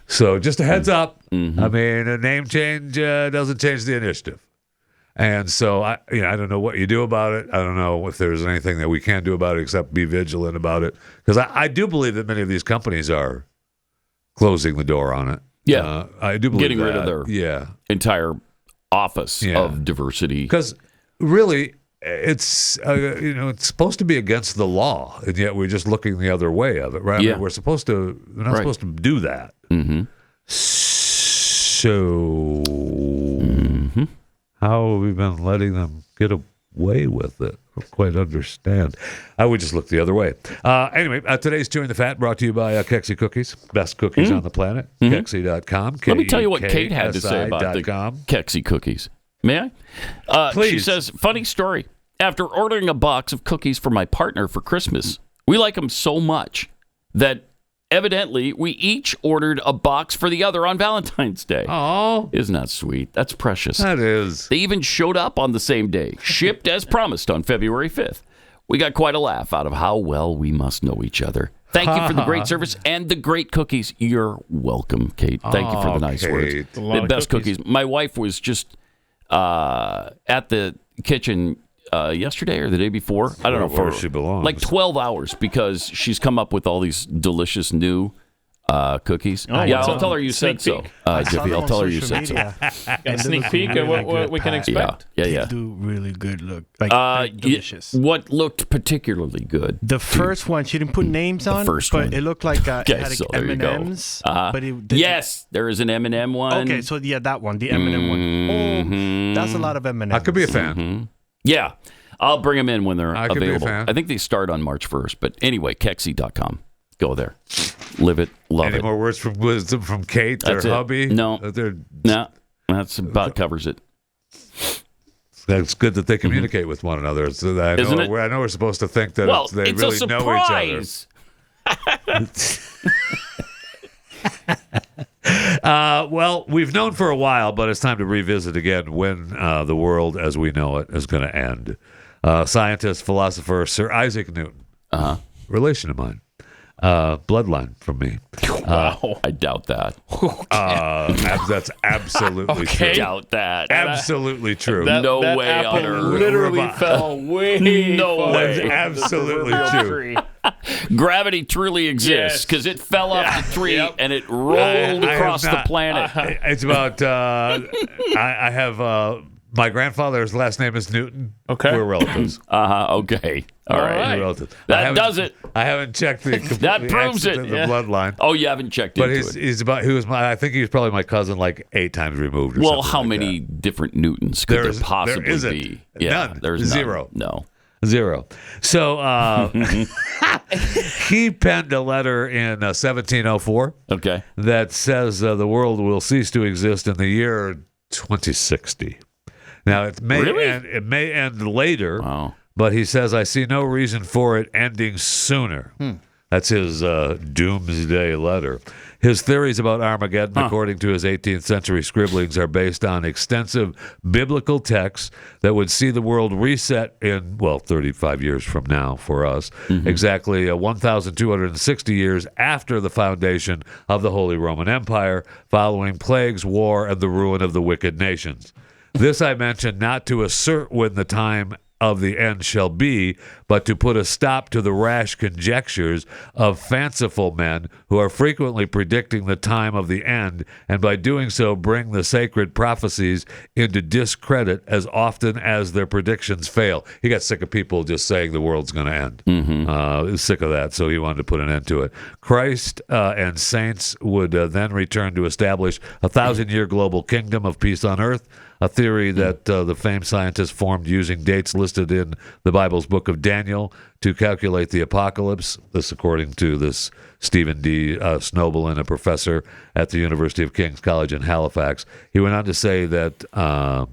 So just a heads up. I mean, a name change doesn't change the initiative. And so I don't know what you do about it. I don't know if there's anything that we can do about it except be vigilant about it. Because I do believe that many of these companies are closing the door on it. Yeah. I do believe getting rid of their entire office of diversity. Because really, it's it's supposed to be against the law, and yet we're just looking the other way of it, right? Yeah. I mean, we're not supposed to do that. So how have we been letting them get away with it? I don't quite understand. I would just look the other way. Anyway, today's Chewing the Fat brought to you by Kexi Cookies. Best cookies on the planet. Kexi.com. Let me tell you what Kate had to say about the Kexi cookies. May I? Please. She says, funny story. After ordering a box of cookies for my partner for Christmas, we like them so much that evidently we each ordered a box for the other on Valentine's Day. Oh. Isn't that sweet? That's precious. That is. They even showed up on the same day, shipped as promised on February 5th. We got quite a laugh out of how well we must know each other. Thank you for the great service and the great cookies. You're welcome, Kate. Thank you for the nice words. The best cookies. My wife was just at the kitchen yesterday or the day before. I don't know, where she belongs. Like 12 hours because she's come up with all these delicious new cookies. I'll tell her you said so. Jeffy, I'll tell her you said so. Got a sneak peek of what we can expect. Yeah. They do really good look. Like delicious. What looked particularly good? The first one, she didn't put names on, but it looked like it had so M&Ms. But yes, there is an M&M one. Okay, so that one, the M&M one. Oh, that's a lot of M&Ms. I could be a fan. Yeah, I'll bring them in when they're available. Could be a fan. I think they start on March 1st. But anyway, Kexi.com. Go there. Live it. Love Any it. more words from wisdom from Kate That's or it. hubby? No. That's about covers it. It's good that they communicate with one another. So that Isn't it? I know we're supposed to think that they it's really a know each other. Well, we've known for a while, but it's time to revisit again when the world as we know it is going to end. Scientist, philosopher, Sir Isaac Newton. Relation of mine. Bloodline from me. Wow. I doubt that. That's absolutely true. I doubt that. Absolutely true. No that way apple on earth. literally fell way No far way. from Absolutely the true. tree. Gravity truly exists because it fell off the tree and it rolled across the planet. It's about. I have. My grandfather's last name is Newton. Okay. We're relatives. Okay. All right. We're relatives. That does it. I haven't checked the That proves it. the bloodline. Oh, you haven't checked But into it. he's about. He was my. I think he was probably my cousin, like 8 times removed. Or Well, something how like many different Newtons could there possibly there isn't. be? Yeah, None. there's Zero. No. Zero. So he penned a letter in 1704. Okay. That says the world will cease to exist in the year 2060. Now it may end later, but he says I see no reason for it ending sooner. That's his doomsday letter. His theories about Armageddon, according to his 18th century scribblings, are based on extensive biblical texts that would see the world reset in, 35 years from now for us, exactly 1,260 years after the foundation of the Holy Roman Empire, following plagues, war, and the ruin of the wicked nations. This I mention not to assert when the time of the end shall be, but to put a stop to the rash conjectures of fanciful men who are frequently predicting the time of the end, and by doing so bring the sacred prophecies into discredit as often as their predictions fail. He got sick of people just saying the world's going to end. He was sick of that, so he wanted to put an end to it. Christ and saints would then return to establish a 1,000-year global kingdom of peace on earth, a theory that the famed scientist formed using dates listed in the Bible's book of Daniel to calculate the apocalypse. This, according to this Stephen D. Snowballin, a professor at the University of King's College in Halifax. He went on to say that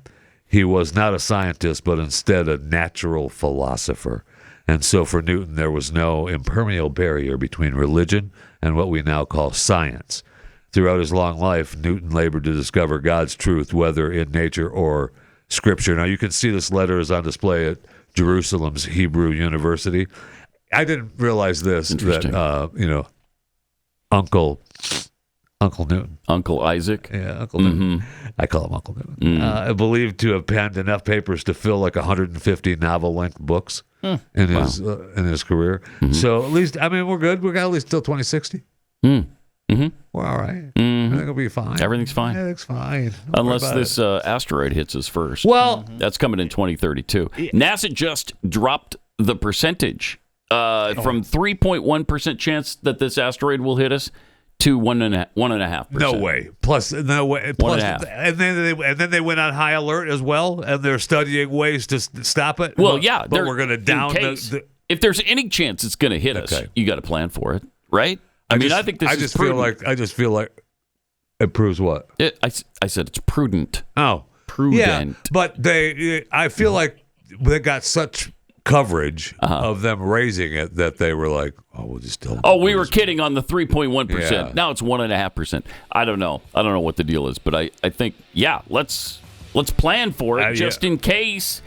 he was not a scientist, but instead a natural philosopher. And so for Newton, there was no impermeable barrier between religion and what we now call science. Throughout his long life, Newton labored to discover God's truth, whether in nature or Scripture. Now, you can see this letter is on display at Jerusalem's Hebrew University. I didn't realize this, that, Uncle Newton. Uncle Isaac? Yeah, Uncle Newton. I call him Uncle Newton. Believed to have penned enough papers to fill like 150 novel-length books in his career. So at least, we're good. We're at least till 2060. We're all right. Everything will be fine. Everything's fine. Everything's fine. Unless this asteroid hits us first. Well, that's coming in 2032. NASA just dropped the percentage from 3.1% chance that this asteroid will hit us to 1.5%. No way. Plus, no way. Plus, 1.5. And then they went on high alert as well, and they're studying ways to stop it. Well, yeah, but we're going to down if there's any chance it's going to hit us, you got to plan for it, right? I think this is prudent. I just feel like it proves what? I said it's prudent. Oh, prudent. Yeah, but I feel like they got such coverage of them raising it that they were like, we'll just still. Oh, we were kidding on the 3.1%. Yeah. Now it's 1.5%. I don't know what the deal is, but I think let's plan for it just in case.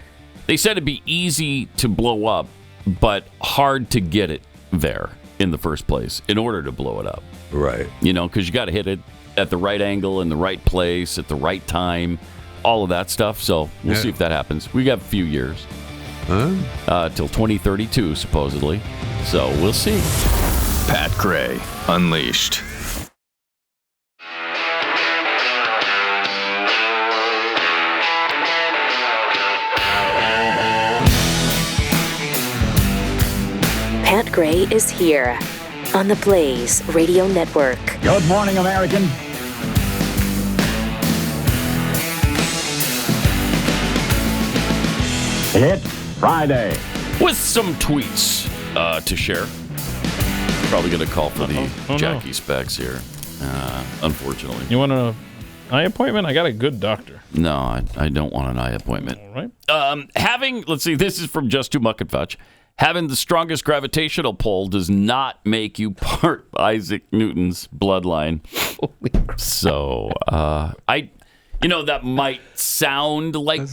They said it'd be easy to blow up, but hard to get it there in the first place in order to blow it up. Right. Because you got to hit it at the right angle in the right place at the right time, all of that stuff. So we'll see if that happens. We got a few years. Till 2032, supposedly. So we'll see. Pat Gray, Unleashed. Pat Gray is here on the Blaze Radio Network. Good morning, American. It's Friday. With some tweets to share. Probably going to call for the Jackie specs here, unfortunately. You want an eye appointment? I got a good doctor. No, I don't want an eye appointment. All right. Let's see, this is from Just Too Muck and Fudge. Having the strongest gravitational pull does not make you part Isaac Newton's bloodline. Holy crap. So, that might sound like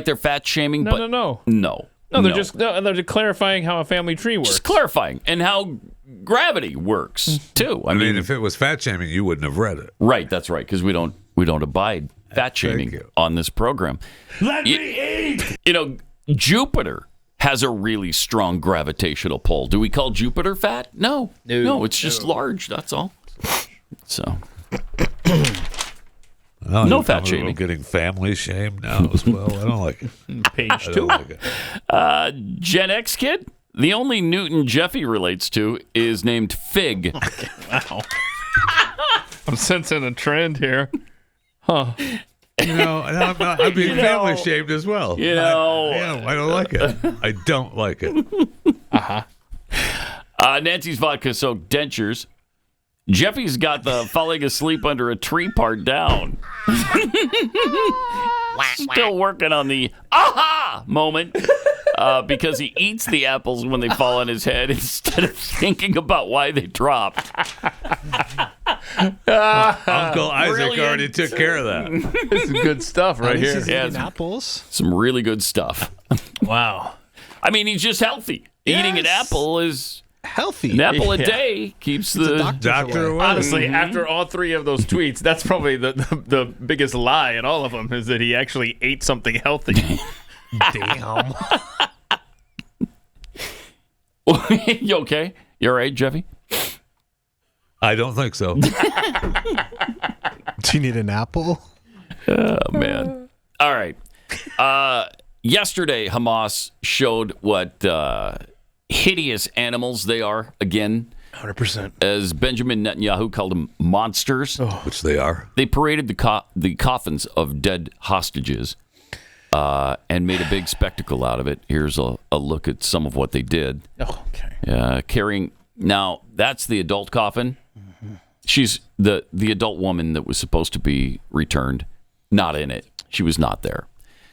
they're fat shaming, but No, they're clarifying how a family tree works. Just clarifying and how gravity works too. I mean, if it was fat shaming, you wouldn't have read it. Right, that's right, because we don't abide fat shaming on this program. Let me eat. Jupiter has a really strong gravitational pull. Do we call Jupiter fat? No, it's just large. That's all. So. No fat shaming. Getting family shamed now as well. I don't like it. Page 2. Like it. Gen X kid, the only Newton Jeffy relates to is named Fig. Wow. I'm sensing a trend here. Huh. I'm being family shamed as well. I don't like it. I don't like it. Nancy's vodka soaked dentures. Jeffy's got the falling asleep under a tree part down. Still working on the aha moment because he eats the apples when they fall on his head instead of thinking about why they dropped. Uncle Isaac already took care of that. This is good stuff right here. Eating apples. Some really good stuff. Wow. I mean, he's just healthy. Yes. Eating an apple is healthy. An apple a day keeps the doctor away. Honestly, after all three of those tweets, that's probably the biggest lie in all of them is that he actually ate something healthy. Damn. You okay? You all right, Jeffy? I don't think so. Do you need an apple? Oh, man. All right. Yesterday, Hamas showed what hideous animals they are again. 100%. As Benjamin Netanyahu called them monsters. Which they are. They paraded the coffins of dead hostages and made a big spectacle out of it. Here's a look at some of what they did. Oh, okay. Carrying... Now, that's the adult coffin. Mm-hmm. She's the adult woman that was supposed to be returned. Not in it. She was not there.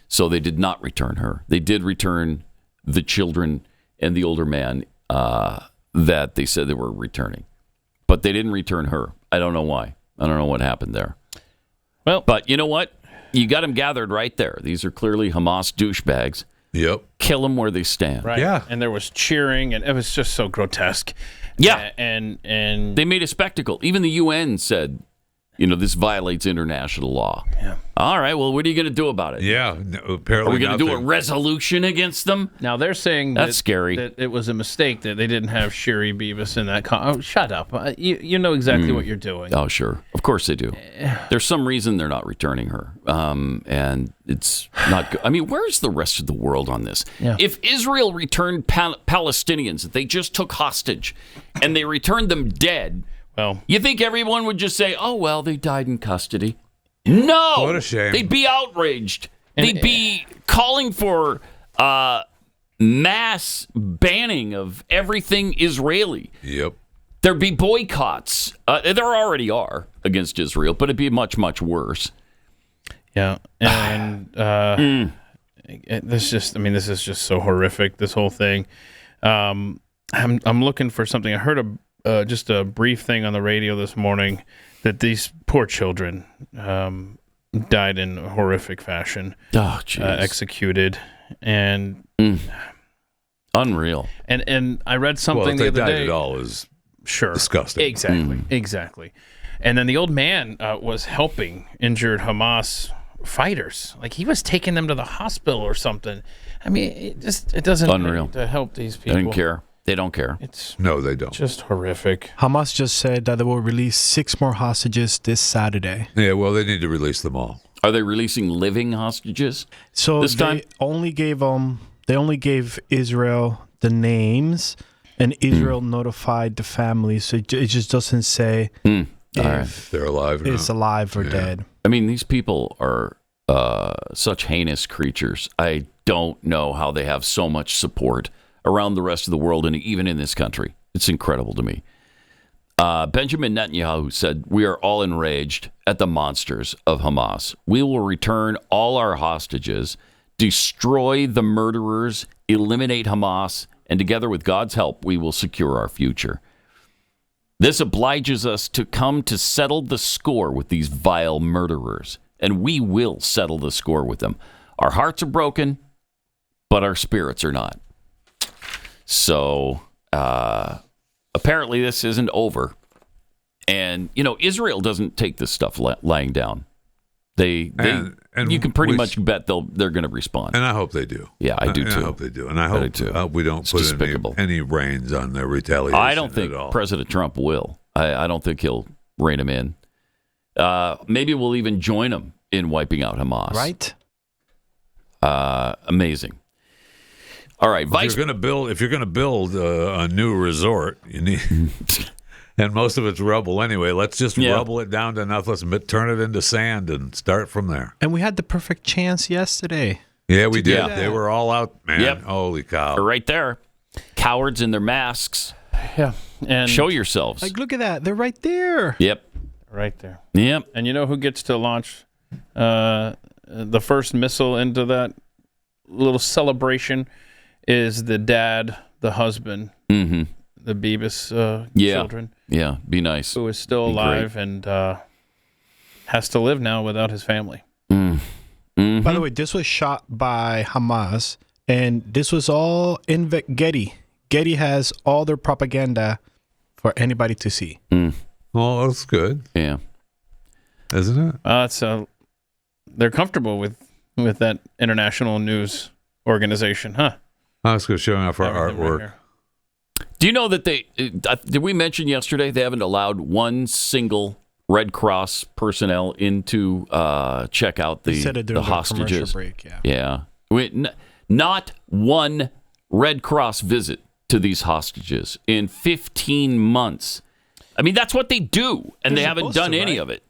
So they did not return her. They did return the children and the older man that they said they were returning. But they didn't return her. I don't know why. I don't know what happened there. Well, but you know what? You got them gathered right there. These are clearly Hamas douchebags. Yep. Kill them where they stand. Right. Yeah. And there was cheering, and it was just so grotesque. Yeah. And they made a spectacle. Even the UN said, this violates international law. Yeah. All right, well, what are you going to do about it? Yeah, apparently. Are we going to do a resolution against them? Now they're saying that's scary. That it was a mistake that they didn't have Sherry Beavis in that. Oh, shut up! You know exactly what you're doing. Oh, sure, of course they do. There's some reason they're not returning her, and it's not good. I mean, where's the rest of the world on this? Yeah. If Israel returned Palestinians that they just took hostage, and they returned them dead, well, you think everyone would just say, "Oh, well, they died in custody"? No, what a shame. They'd be outraged. They'd be calling for mass banning of everything Israeli. Yep. There'd be boycotts. There already are against Israel, but it'd be much, much worse. Yeah, and this is just so horrific. This whole thing. I'm looking for something. I heard just a brief thing on the radio this morning that these poor children died in horrific fashion. Oh, executed, and unreal. And I read something the other other day. day. It all is sure disgusting. Exactly. And then the old man was helping injured Hamas fighters. Like he was taking them to the hospital or something. I mean, it doesn't unreal to help these people. They don't care. They don't care. No, they don't. Just horrific. Hamas just said that they will release 6 more hostages this Saturday. Yeah, well, they need to release them all. Are they releasing living hostages? So this time? They only gave Israel the names, and Israel notified the families. So it just doesn't say if they're alive or it's alive or dead. I mean, these people are such heinous creatures. I don't know how they have so much support around the rest of the world and even in this country. It's incredible to me. Benjamin Netanyahu said, "We are all enraged at the monsters of Hamas. We will return all our hostages, destroy the murderers, eliminate Hamas, and together with God's help, we will secure our future. This obliges us to come to settle the score with these vile murderers, and we will settle the score with them. Our hearts are broken, but our spirits are not." So, apparently this isn't over. And, Israel doesn't take this stuff lying down. You can pretty much bet they're going to respond. And I hope they do. Yeah, I do too. I hope they do. And I hope we don't put any reins on their retaliation. I don't think President Trump will. I don't think he'll rein him in. Maybe we'll even join him in wiping out Hamas. Right? Amazing. All right, if you're going to build a new resort, you need, and most of it's rubble anyway. Let's just rubble it down to enough. Let's turn it into sand and start from there. And we had the perfect chance yesterday. Yeah, we did. They were all out, man. Yep. Holy cow! They're right there, cowards in their masks. Yeah, and show yourselves. Like, look at that. They're right there. Yep, right there. Yep. And you know who gets to launch the first missile into that little celebration? Is the dad, the husband, the Beavis children. Yeah, be nice. Who is still alive and has to live now without his family. Mm-hmm. By the way, this was shot by Hamas, and this was all in Getty. Getty has all their propaganda for anybody to see. Well, that's good. Yeah. Isn't it? They're comfortable with that international news organization, huh? Let's go showing off our artwork. Do you know that did we mention yesterday they haven't allowed one single Red Cross personnel in to check out the hostages? Break, yeah. Not one Red Cross visit to these hostages in 15 months. I mean, that's what they do, and they haven't done any of it.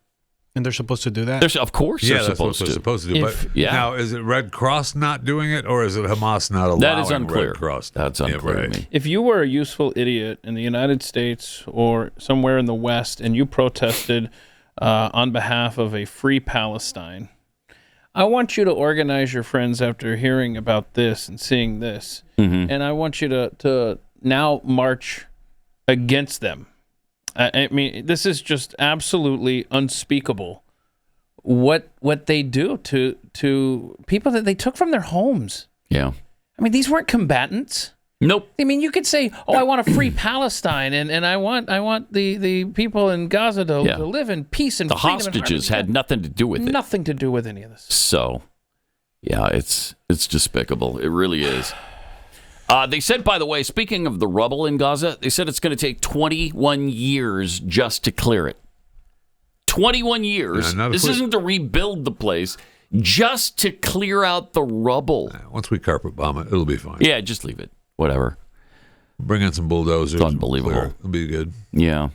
And they're supposed to do that? Of course they're supposed to. They're supposed to do. Now, is it Red Cross not doing it, or is it Hamas not allowing that is unclear. Red Cross? That's unclear to me. If you were a useful idiot in the United States or somewhere in the West and you protested on behalf of a free Palestine, I want you to organize your friends after hearing about this and seeing this, and I want you to now march against them. I mean, this is just absolutely unspeakable. What they do to people that they took from their homes. Yeah. I mean, these weren't combatants. Nope. I mean, you could say, "Oh, I want a free Palestine, and I want the people in Gaza to live in peace and freedom." The hostages had nothing to do with it. Nothing to do with any of this. So, yeah, it's despicable. It really is. They said, by the way, speaking of the rubble in Gaza, they said it's going to take 21 years just to clear it. 21 years. This isn't to rebuild the place, just to clear out the rubble. Once we carpet bomb it, it'll be fine. Yeah, just leave it. Whatever. Bring in some bulldozers. It's unbelievable. It'll be good. Yeah.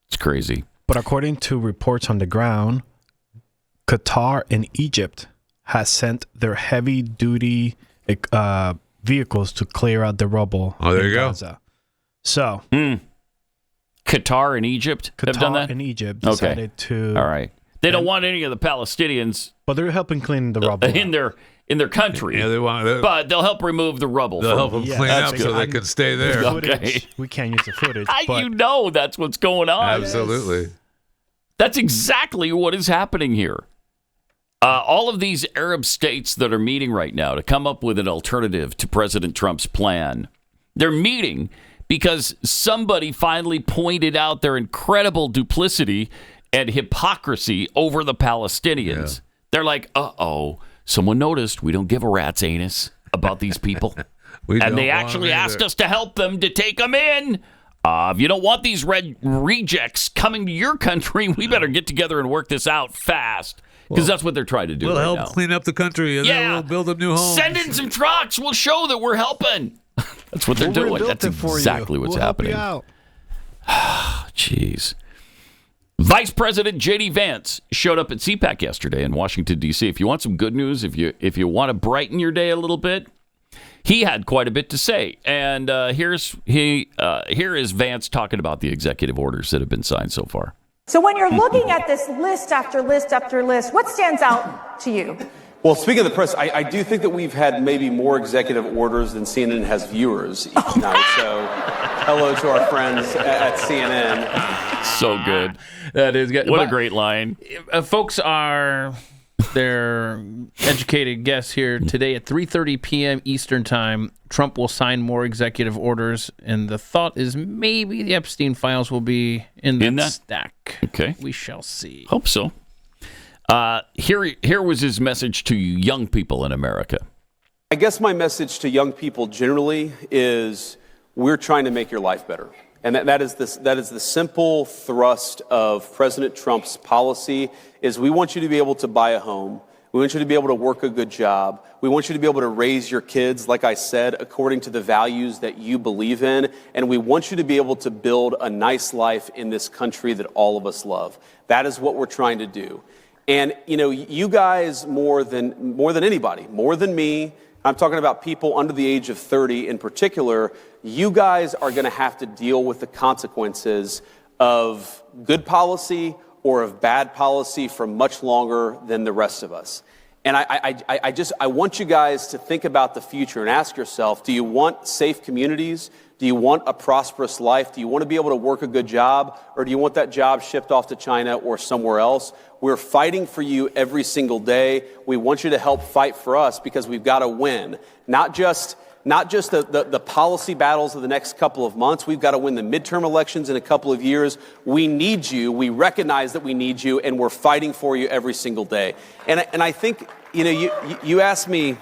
It's crazy. But according to reports on the ground, Qatar and Egypt has sent their heavy-duty vehicles to clear out the rubble. Oh, there you Gaza. Go. So, Qatar and Egypt have done that? Qatar and Egypt decided to. All right. They don't want any of the Palestinians, but they're helping clean the rubble in their country. Yeah, but they'll help remove the rubble. They'll help them clean up so they can stay there. Okay. We can't use the footage. But that's what's going on. Absolutely. That's exactly what is happening here. All of these Arab states that are meeting right now to come up with an alternative to President Trump's plan, they're meeting because somebody finally pointed out their incredible duplicity and hypocrisy over the Palestinians. Yeah. They're like, someone noticed we don't give a rat's anus about these people. And they actually asked us to help them to take them in. If you don't want these red rejects coming to your country, we better get together and work this out fast. Because that's what they're trying to do. We'll help now. Clean up the country, and then we'll build them new homes. Send in some trucks. We'll show that we're helping. That's what they're doing. That's exactly what's happening. Jeez. Vice President JD Vance showed up at CPAC yesterday in Washington, D.C. If you want some good news, if you want to brighten your day a little bit, he had quite a bit to say. And here is Vance talking about the executive orders that have been signed so far. So when you're looking at this list after list after list, what stands out to you? Well, speaking of the press, I do think that we've had maybe more executive orders than CNN has viewers each night. So hello to our friends at CNN. So good. That is good. What a great line. Folks are their educated guess here today at 3:30 p.m. Eastern Time. Trump will sign more executive orders, and the thought is maybe the Epstein files will be in that stack. Okay. We shall see. Hope so. Here was his message to young people in America. I guess my message to young people generally is we're trying to make your life better. And that is the simple thrust of President Trump's policy is we want you to be able to buy a home. We want you to be able to work a good job. We want you to be able to raise your kids, like I said, according to the values that you believe in. And we want you to be able to build a nice life in this country that all of us love. That is what we're trying to do. And, you know, you guys more than anybody, more than me, I'm talking about people under the age of 30 in particular, you guys are going to have to deal with the consequences of good policy or of bad policy for much longer than the rest of us. And I want you guys to think about the future and ask yourself, do you want safe communities? Do you want a prosperous life? Do you want to be able to work a good job? Or do you want that job shipped off to China or somewhere else? We're fighting for you every single day. We want you to help fight for us because we've got to win. Not just the policy battles of the next couple of months. We've got to win the midterm elections in a couple of years. We need you. We recognize that we need you, and we're fighting for you every single day. And I think, you asked me,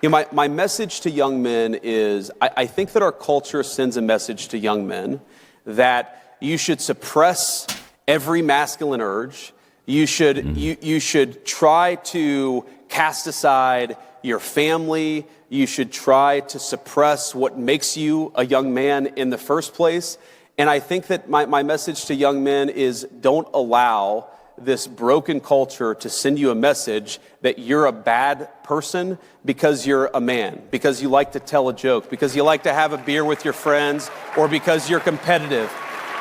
my message to young men is I think that our culture sends a message to young men that you should suppress every masculine urge. You should try to cast aside your family. You should try to suppress what makes you a young man in the first place. And I think that my message to young men is don't allow this broken culture to send you a message that you're a bad person because you're a man, because you like to tell a joke, because you like to have a beer with your friends, or because you're competitive.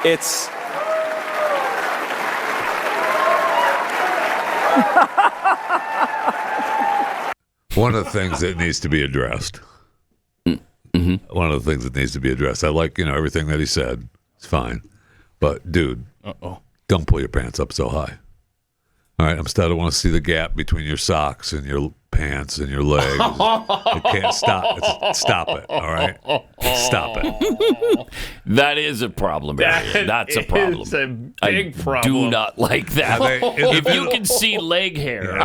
It's one of the things that needs to be addressed. Mm-hmm. One of the things that needs to be addressed. I like, everything that he said. It's fine. But, dude, don't pull your pants up so high. All right, I don't want to see the gap between your socks and your pants and your legs. You can't stop. Stop it, all right? Stop it. That is a problem area. That's a problem. It's a big problem. Do not like that. If you can see leg hair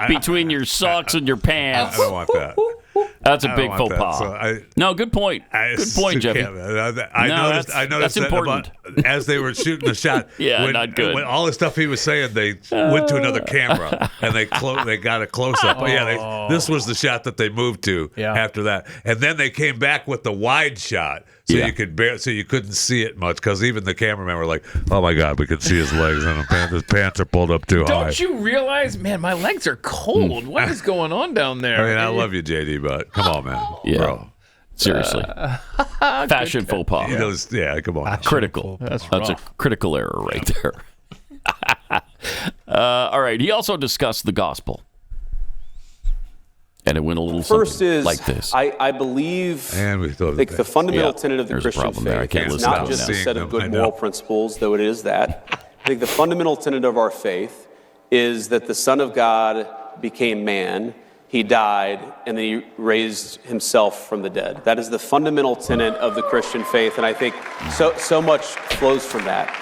between your socks and your pants. I don't want that. That's a big faux pas. No, good point. Good point, Jeffy. I noticed that's that important. As they were shooting the shot. Not good. When all the stuff he was saying, they went to another camera and they got a close up. This was the shot that they moved to after that, and then they came back with the wide shot, so you couldn't see it much because even the cameramen were like, "Oh my God, we could see his legs and his pants are pulled up too high." Don't you realize, man? My legs are cold. What is going on down there? I mean, I love you, JD, but come on, man, bro. Seriously, fashion faux pas. Come on. Critical. That's a critical error right there. All right. He also discussed the gospel. And it went a little like this. I believe the fundamental tenet of the Christian faith is not just a set of good moral principles, though it is that. I think the fundamental tenet of our faith is that the Son of God became man, he died, and then he raised himself from the dead. That is the fundamental tenet of the Christian faith, and I think so much flows from that.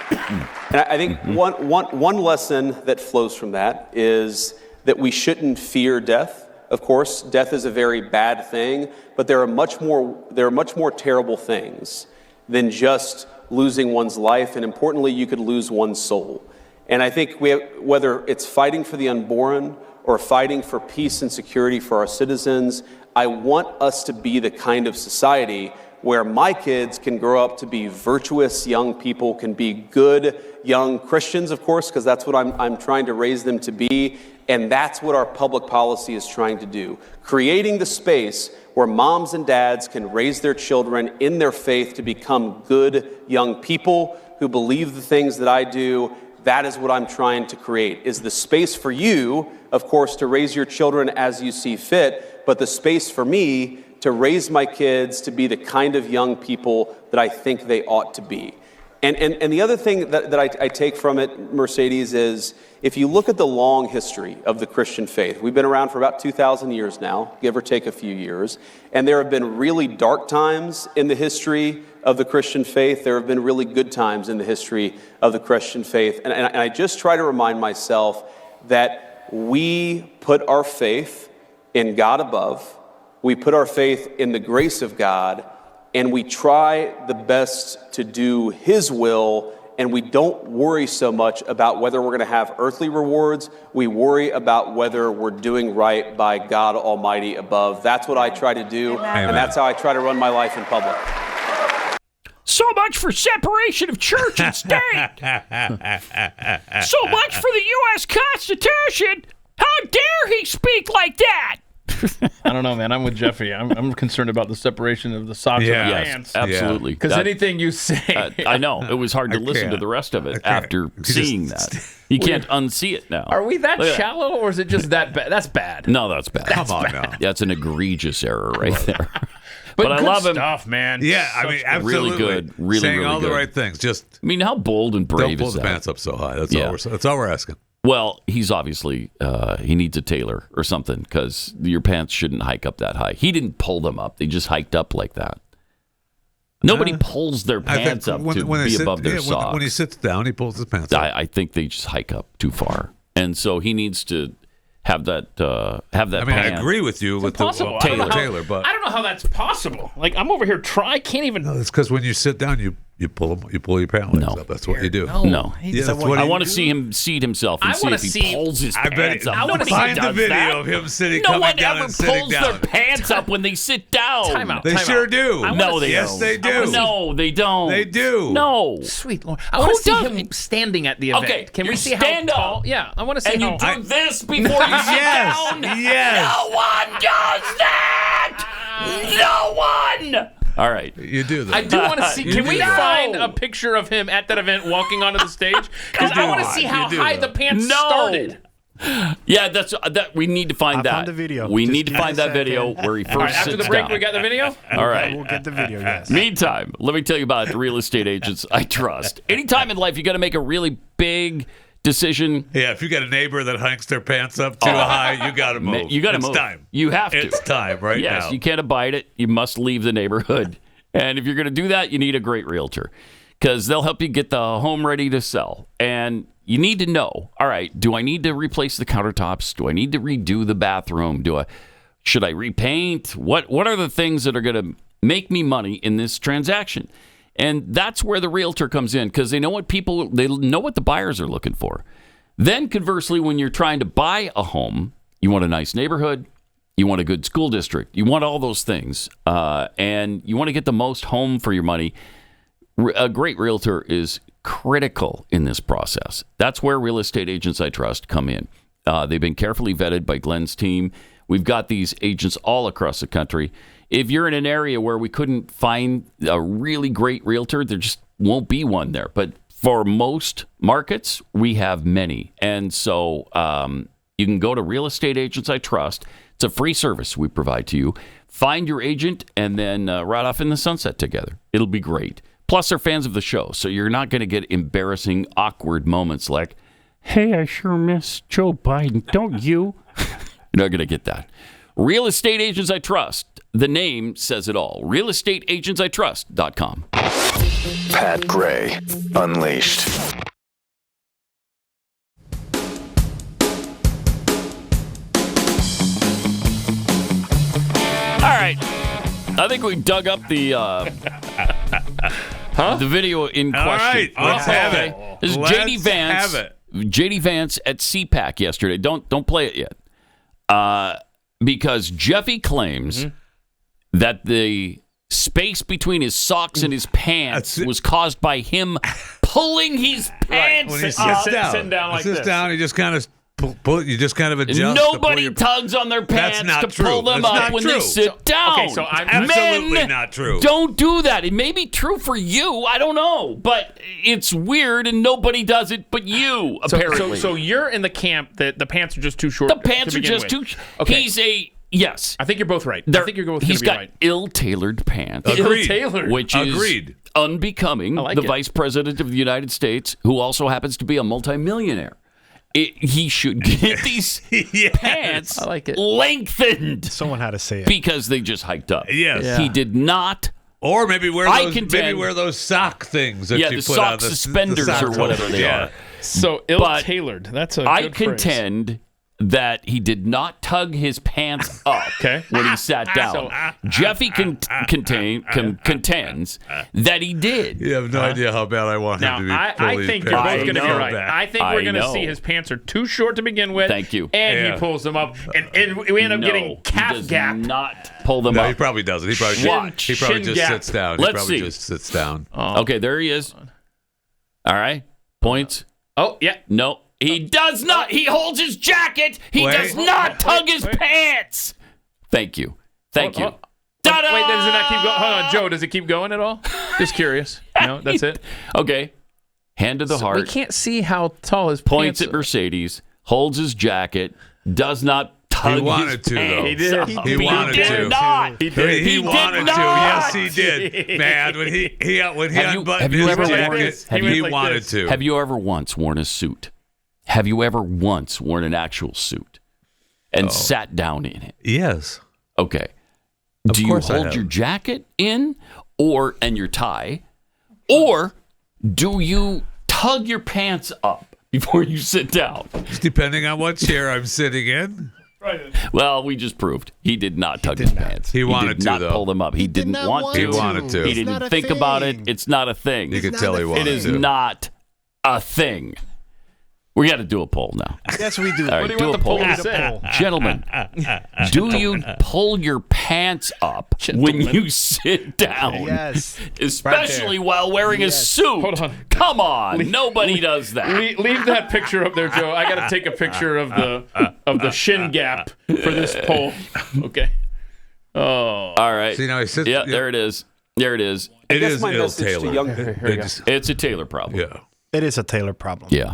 And I think one lesson that flows from that is that we shouldn't fear death. Of course, death is a very bad thing, but there are much more terrible things than just losing one's life, and importantly, you could lose one's soul. And I think whether it's fighting for the unborn or fighting for peace and security for our citizens, I want us to be the kind of society where my kids can grow up to be virtuous young people, can be good young Christians, of course, because that's what I'm trying to raise them to be. And that's what our public policy is trying to do. Creating the space where moms and dads can raise their children in their faith to become good young people who believe the things that I do. That is what I'm trying to create, is the space for you, of course, to raise your children as you see fit, but the space for me to raise my kids to be the kind of young people that I think they ought to be. And the other thing that I take from it, Mercedes, is if you look at the long history of the Christian faith, we've been around for about 2,000 years now, give or take a few years, and there have been really dark times in the history of the Christian faith. There have been really good times in the history of the Christian faith. And I just try to remind myself that we put our faith in God above, we put our faith in the grace of God, and we try the best to do His will, and we don't worry so much about whether we're going to have earthly rewards. We worry about whether we're doing right by God Almighty above. That's what I try to do, and that's how I try to run my life in public. So much for separation of church and state. So much for the U.S. Constitution. How dare he speak like that? I don't know, man. I'm with Jeffy. I'm concerned about the separation of the socks and the pants. Absolutely. Because anything you say... I know. It was hard to listen to the rest of it after seeing that. You can't unsee it now. Are we that shallow, or is it just that bad? That's bad. No, that's bad. Come on now. That's an egregious error right there. But I love him. Stuff, man. Yeah, I mean, absolutely. Really good. Really, saying really all good. the right things. Just I mean, how bold and brave don't pull is the that? pants up so high. That's all we're asking. Well, he's obviously, he needs a tailor or something, because your pants shouldn't hike up that high. He didn't pull them up. They just hiked up like that. Nobody pulls their pants up to be above their socks. When he sits down, he pulls his pants up. I think they just hike up too far. And so he needs to have that I mean, I agree with you with the tailor, but I don't know how that's possible. Like, I'm over here I can't even... No, it's because when you sit down, you pull your pant legs up. That's what you do. No. Yeah, that's what I want to see him seat himself and see if he pulls his pants up. I want to find the video of him sitting, coming down and sitting down. No one ever pulls their pants up when they sit down. Time out. They sure do. No, they yes, don't. they do. No, they don't. They do. No. Sweet Lord. I want to see him standing at the event. Okay, can we see stand how tall? up. Yeah, I want to see and how... you do this before you sit down? Yes. No one does that! No one! All right. You do that. I do want to see. Can we find a picture of him at that event walking onto the stage? Because I want to see how high the pants started. Yeah, that. We need to find that. Found the video. We Just need to give find me a that video second. where he first All right, sits after the break, down. we got the video? All right. We'll get the video, yes. Meantime, let me tell you about the real estate agents I trust. Anytime in life you got to make a really big decision. Yeah, if you got a neighbor that hikes their pants up too high, you got to move. You got to move. It's time. You have to. It's time right now. Yes, you can't abide it. You must leave the neighborhood. And if you're going to do that, you need a great realtor, because they'll help you get the home ready to sell. And you need to know, all right, do I need to replace the countertops? Do I need to redo the bathroom? Should I repaint? What are the things that are going to make me money in this transaction? And that's where the realtor comes in, because they know what the buyers are looking for. Then conversely, when you're trying to buy a home, you want a nice neighborhood, you want a good school district, you want all those things, and you want to get the most home for your money. A great realtor is critical in this process. That's where Real Estate Agents I Trust come in. They've been carefully vetted by Glenn's team. We've got these agents all across the country. If you're in an area where we couldn't find a really great realtor, there just won't be one there. But for most markets, we have many. And so you can go to Real Estate Agents I Trust. It's a free service we provide to you. Find your agent and then ride off in the sunset together. It'll be great. Plus, they're fans of the show, so you're not going to get embarrassing, awkward moments like, hey, I sure miss Joe Biden, don't you? You're not going to get that. Real Estate Agents I Trust. The name says it all. RealestateAgentsITrust.com. Pat Gray, Unleashed. All right. I think we dug up the video in question. All right, let's have it. This is JD Vance. JD Vance at CPAC yesterday. Don't play it yet. Because Jeffy claims that the space between his socks and his pants was caused by him pulling his pants When he up. Sitting down like sits this. down, he just kind of pull. You just kind of adjust. Nobody tugs on their pants to pull them up when they sit down. Okay, so I'm absolutely Men not true. Don't do that. It may be true for you. I don't know, but it's weird, and nobody does it but you. Apparently, So you're in the camp that the pants are just too short. the pants to are begin just with. too. Okay. Yes. I think you're both right. I think you're both He's going to be got right. ill-tailored pants. Agreed. Ill-tailored. Which is unbecoming I like the it. vice president of the United States, who also happens to be a multimillionaire. He should get these pants I like it. lengthened Someone had to say it. because they just hiked up. Yes. Yeah. He did not. Or maybe wear I those. contend- Maybe wear those sock things that Yeah, you the put sock on suspenders the or whatever they are. So ill-tailored. That's a I good phrase. contend that he did not tug his pants up when he sat down. Jeffy contends that he did. You have no idea how bad I want Now, him to be. I think you're both going to be right. I think we're going to know. see his pants are too short to begin with. Thank you. And he pulls them up, and we end up getting he calf does gap. not pull them No, up. he probably doesn't. He probably Watch. just sits down. He Let's probably see. just sits down. Okay, there he is. All right. Points. Oh, yeah. No, he does not. He holds his jacket. He does not tug his pants. Thank you. Thank you. Ta-da! Wait, does it not keep going? Hold on, Joe. Does it keep going at all? Just curious. No, that's it. Okay. Hand to the heart. We can't see how tall his Points pants at Mercedes. Holds his jacket. Does not tug He wanted his to, though. pants. He did. up. He wanted did to. Not. He did. He He wanted did to. not. Yes, he did. Man, when he unbuttoned have you his ever worn jacket, this? Have he you- wanted to. Have you ever once worn a suit? Have you ever once worn an actual suit and sat down in it? Yes. Okay. Do you course I hold have. your jacket in and your tie, or do you tug your pants up before you sit down? Depending on what chair I'm sitting in. Well, we just proved he did not tug his pants. He wanted did to, not though. pull them up. He didn't want to. He wanted to. He It's didn't not a think about it. thing. It's not a thing. You could tell he wanted It is to. not a thing. We got to do a poll now. Yes, we do. All right, do a poll. Gentlemen, do you pull your pants up when you sit down? Yes. Especially while wearing a suit. Hold on. Come on. Nobody does that. Leave that picture up there, Joe. I got to take a picture of the shin gap for this poll. Okay. Oh. All right. See, now he sits. Yeah, there it is. There it is. It guess is my message to ill-tailored. young- Here we go. It's a Taylor problem. Yeah. It is a Taylor problem. Yeah,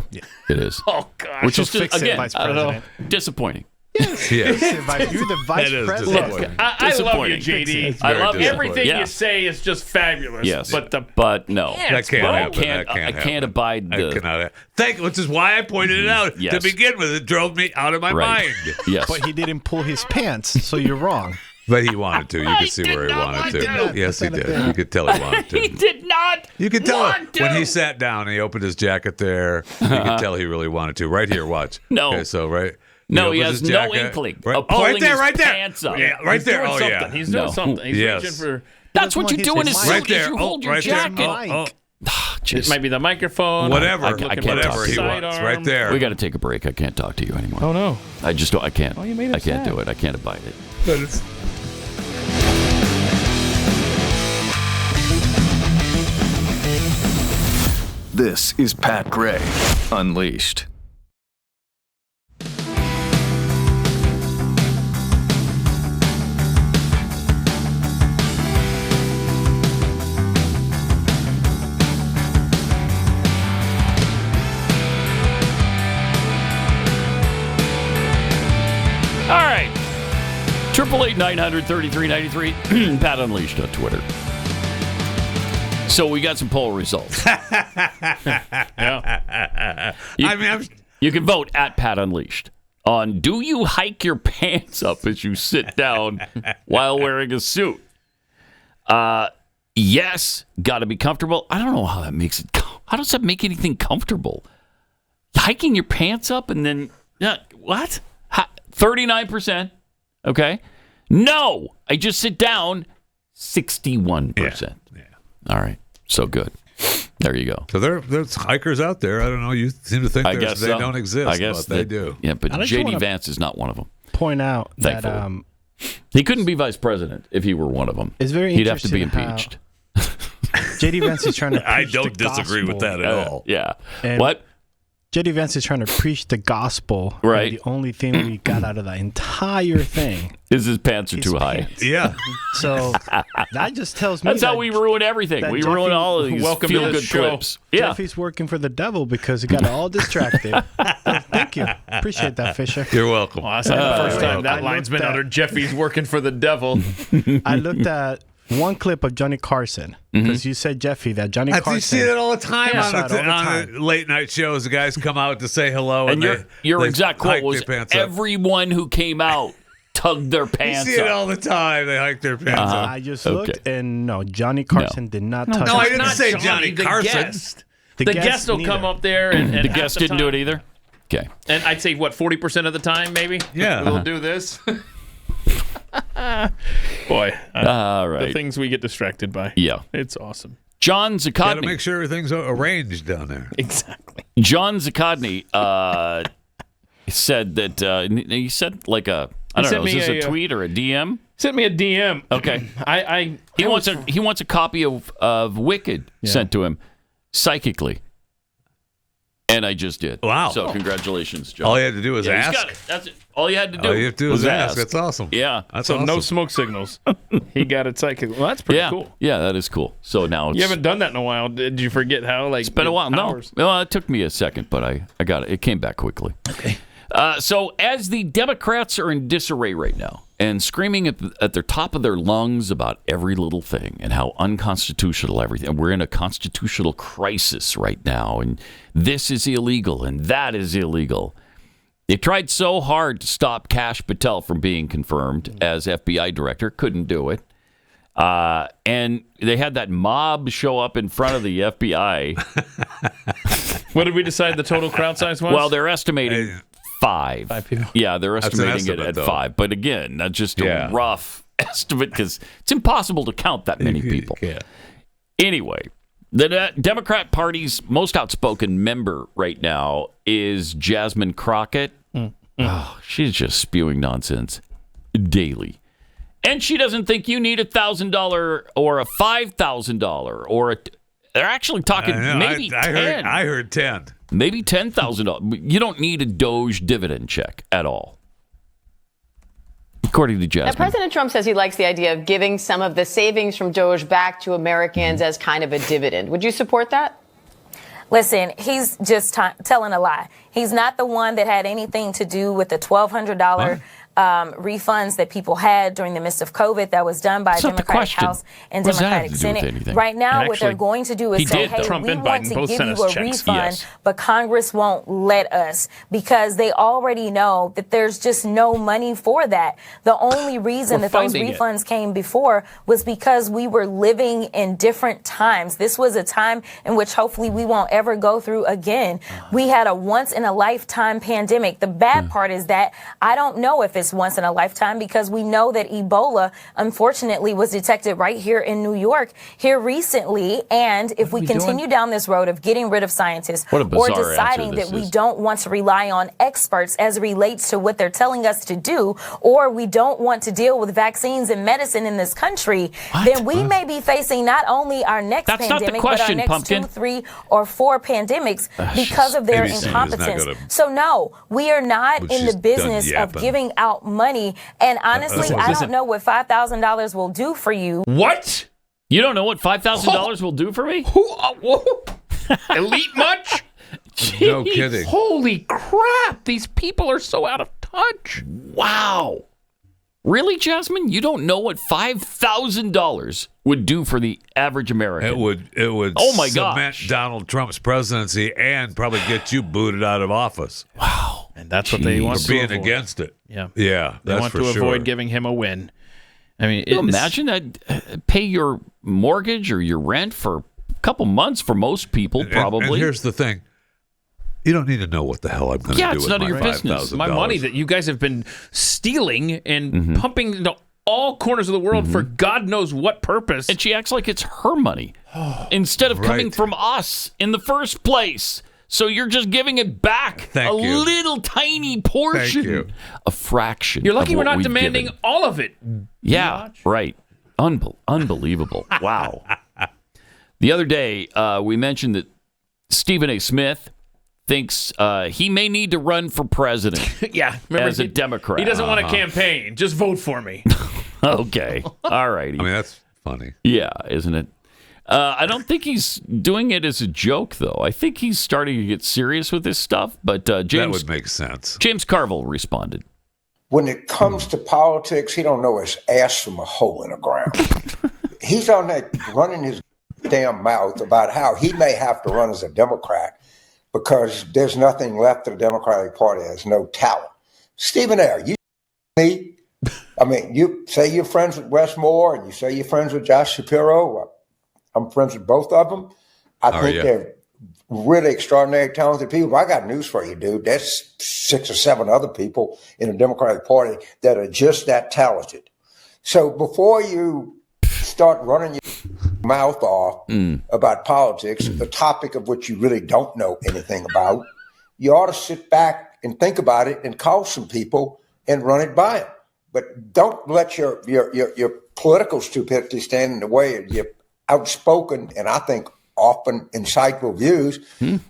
it is. Oh, gosh. Which is So fix it, again, Vice I don't know, President. disappoting. Yes. You're the vice That is president. disappointing. I love you, Disappointing. JD. I love disappointing. Everything Yeah. you say is just fabulous. Yes, But no, That can't But happen. That I can't can't happen. abide I the. cannot. Which is why I pointed it out Yes. to begin with. It drove me out of my Right. mind. Yes, But he didn't pull his pants, so you're wrong. But he wanted to. You could see where he wanted to. Yes, he did. You could tell he wanted he to. did not. You could tell want to. when he sat down and he opened his jacket there. You could tell he really wanted to. Right here, watch. No. Okay, so right. No, he opens has his no jacket. inkling Right, of oh, right pulling there, his right there. pants up. Yeah, right He's there. doing Oh something. yeah. He's doing No. something. He's Yes. reaching for. That's what you do in a suit. Right is there. you hold your right there. jacket. It might be the microphone. Whatever. I'm looking for Whatever a he sidearm. wants. Right there. We got to take a break. I can't talk to you anymore. Oh no. I just don't. I can't. Oh, you made him I can't sad. do it. I can't abide it. But it's- This is Pat Gray Unleashed. All right. 888-900-3393. Pat Unleashed on Twitter. So we got some poll results. Yeah. You can vote at Pat Unleashed on do you hike your pants up as you sit down while wearing a suit? Yes, got to be comfortable. I don't know how that makes it. How does that make anything comfortable? Hiking your pants up and then what? 39%. Okay. No, I just sit down. 61%. Yeah. All right. So good. There you go. So there's hikers out there. I don't know. You seem to think I guess they so. don't exist. I guess but they do. Yeah, but I just JD wanna Vance is not one of them. Point out Thankfully. that He couldn't be vice president if he were one of them. It's very He'd have to be interesting impeached. JD Vance is trying to preach I don't the disagree with gospel. that at all. Yeah. And What? JD Vance is trying to preach the gospel. Right. And the only thing we got out of that entire thing is his pants are too high. pants. Yeah. So that just tells me That's how we ruin everything. We ruin all of these feel-good clips. Yeah. Jeffy's working for the devil because he got all distracted. Thank you. Appreciate that, Fisher. You're welcome. Well, that's not the first time that I line's looked been uttered. Jeffy's working for the devil. I looked at one clip of Johnny Carson because you said, Jeffy, that Johnny Carson. You see it all the time Yeah, on the late night shows. The guys come out to say hello, And your they exact quote hike was, their pants up. everyone who came out tugged their You pants see it up. all the time. They hike their pants up. I just looked, and no, Johnny Carson did not touch. No, I his didn't pants. say Johnny the Carson. Guest. The guest will come up there, and The half guest didn't do it time- either? Okay. And I'd say, 40% of the time, maybe? Yeah. We'll do this. Boy. All right. The things we get distracted by. Yeah. It's awesome. John Got to Zakotny. make sure everything's arranged down there. Exactly. John Zakotny said that he said like a I don't know, is this a tweet or a DM? Sent me a DM. Okay. He wants a copy of Wicked sent to him psychically. And I just did. Wow. So congratulations, John. All you had to do was he's ask. got it. That's it. All you had to do. All you have to do was is ask. That's awesome. Yeah. That's So awesome. no smoke signals. He got it psychic. Well, that's pretty cool. Yeah, that is cool. So now it's, You haven't done that in a while. Did you forget how? Like, it's been a while. hours? No. Well, it took me a second, but I got it. It came back quickly. Okay. So as the Democrats are in disarray right now and screaming at their top of their lungs about every little thing and how unconstitutional everything, we're in a constitutional crisis right now, and this is illegal and that is illegal. They tried so hard to stop Kash Patel from being confirmed as FBI director, couldn't do it. And they had that mob show up in front of the FBI. What did we decide the total crowd size was? Well, they're estimating 5. 5 people. Yeah, they're That's an estimating it estimate, at though. 5. But again, that's just a rough estimate because it's impossible to count that many people. Yeah. Anyway, the Democrat Party's most outspoken member right now is Jasmine Crockett. Oh, she's just spewing nonsense daily. And she doesn't think you need $1,000 or a $5,000 or a... They're actually talking maybe 10. I heard 10. Maybe $10,000. You don't need a DOGE dividend check at all, according to Jasmine. Now, President Trump says he likes the idea of giving some of the savings from DOGE back to Americans as kind of a dividend. Would you support that? Listen, he's just telling a lie. He's not the one that had anything to do with the $1,200 refunds that people had during the midst of COVID that was done by Democratic House and Democratic Senate. Right now, what they're going to do is say, hey, we want to give you a refund, but Congress won't let us because they already know that there's just no money for that. The only reason that those refunds came before was because we were living in different times. This was a time in which hopefully we won't ever go through again. We had a once-in-a-lifetime pandemic. The bad part is that I don't know if it's once in a lifetime because we know that Ebola, unfortunately, was detected right here in New York here recently. And if we continue down this road of getting rid of scientists or deciding that we don't want to rely on experts as it relates to what they're telling us to do, or we don't want to deal with vaccines and medicine in this country, then we may be facing not only our next pandemic, but our next 2, 3, or 4 pandemics because of their incompetence. So no, we are not in the business of giving out money. And honestly, I don't know what $5,000 will do for you. What? You don't know what $5,000 will do for me? Elite much? Jeez. No kidding. Holy crap. These people are so out of touch. Wow. Really, Jasmine? You don't know what $5,000 would do for the average American? It would oh my cement gosh. Donald Trump's presidency and probably get you booted out of office. Wow. And that's what they want for to being avoid. against it. Yeah. Yeah. They want to avoid giving him a win. I mean, you imagine that pay your mortgage or your rent for a couple months for most people, probably. And here's the thing. You don't need to know what the hell I'm going to do with my $5,000. My money that you guys have been stealing and pumping into all corners of the world for God knows what purpose. And she acts like it's her money instead of coming from us in the first place. So you're just giving it back. Thank you. Little tiny portion. Thank you. A fraction. You're lucky of we're what not we've demanding given. all of it. Yeah, right. Unbelievable. Wow. The other day, we mentioned that Stephen A. Smith thinks he may need to run for president. Yeah, remember, as a Democrat. He doesn't want to campaign. Just vote for me. Okay. All righty. I mean, that's funny. Yeah, isn't it? I don't think he's doing it as a joke, though. I think he's starting to get serious with this stuff. But James, that would make sense. James Carville responded. When it comes to politics, he don't know his ass from a hole in the ground. He's on there running his damn mouth about how he may have to run as a Democrat because there's nothing left of the Democratic Party. There's no talent. Stephen A., you me? I mean, you say you're friends with Wes Moore and you say you're friends with Josh Shapiro. I'm friends with both of them. I think they're really extraordinary, talented people. But I got news for you, dude. There's 6 or 7 other people in the Democratic Party that are just that talented. So before you start running your mouth off about politics, a topic of which you really don't know anything about, you ought to sit back and think about it and call some people and run it by them. But don't let your political stupidity stand in the way of your outspoken and I think often insightful views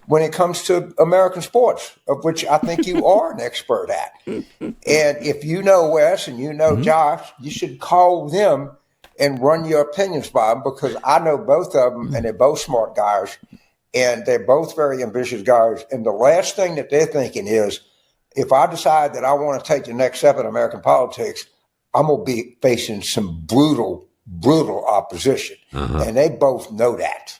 when it comes to American sports, of which I think you are an expert at. And if you know Wes and you know Josh, you should call them and run your opinions by them because I know both of them and they're both smart guys and they're both very ambitious guys. And the last thing that they're thinking is, if I decide that I want to take the next step in American politics, I'm going to be facing some brutal opposition. And they both know that.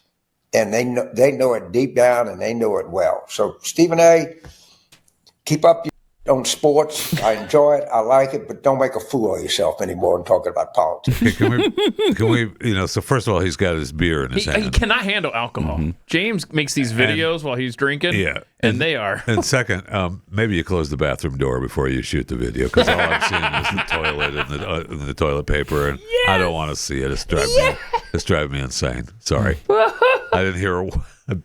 And they know it deep down and they know it well. So Stephen A., keep up your on sports. I enjoy it. I like it, but don't make a fool of yourself anymore and talking about politics. Okay, can we, so first of all, he's got his beer in his hand. He cannot handle alcohol. James makes these videos while he's drinking. Yeah. And they are. And second, maybe you close the bathroom door before you shoot the video because all I'm seeing is the toilet and the toilet paper, and I don't want to see it. It's driving me insane. Sorry. I didn't hear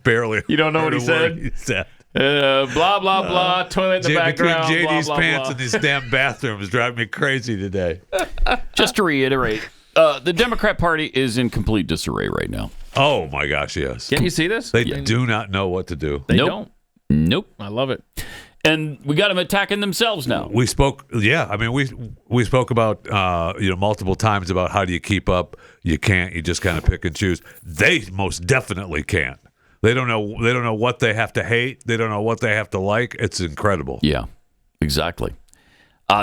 barely. You don't know what he said? Blah, blah, blah, toilet in the background. Between JD's blah, blah, pants blah. and his damn bathroom is driving me crazy today. Just to reiterate, the Democrat Party is in complete disarray right now. Oh, my gosh, yes. Can you see this? They do not know what to do. They don't. Nope. I love it. And we got them attacking themselves now. We spoke, I mean, we spoke about, multiple times about how do you keep up. You can't. You just kind of pick and choose. They most definitely can't. They don't know. They don't know what they have to hate. They don't know what they have to like. It's incredible. Yeah, exactly.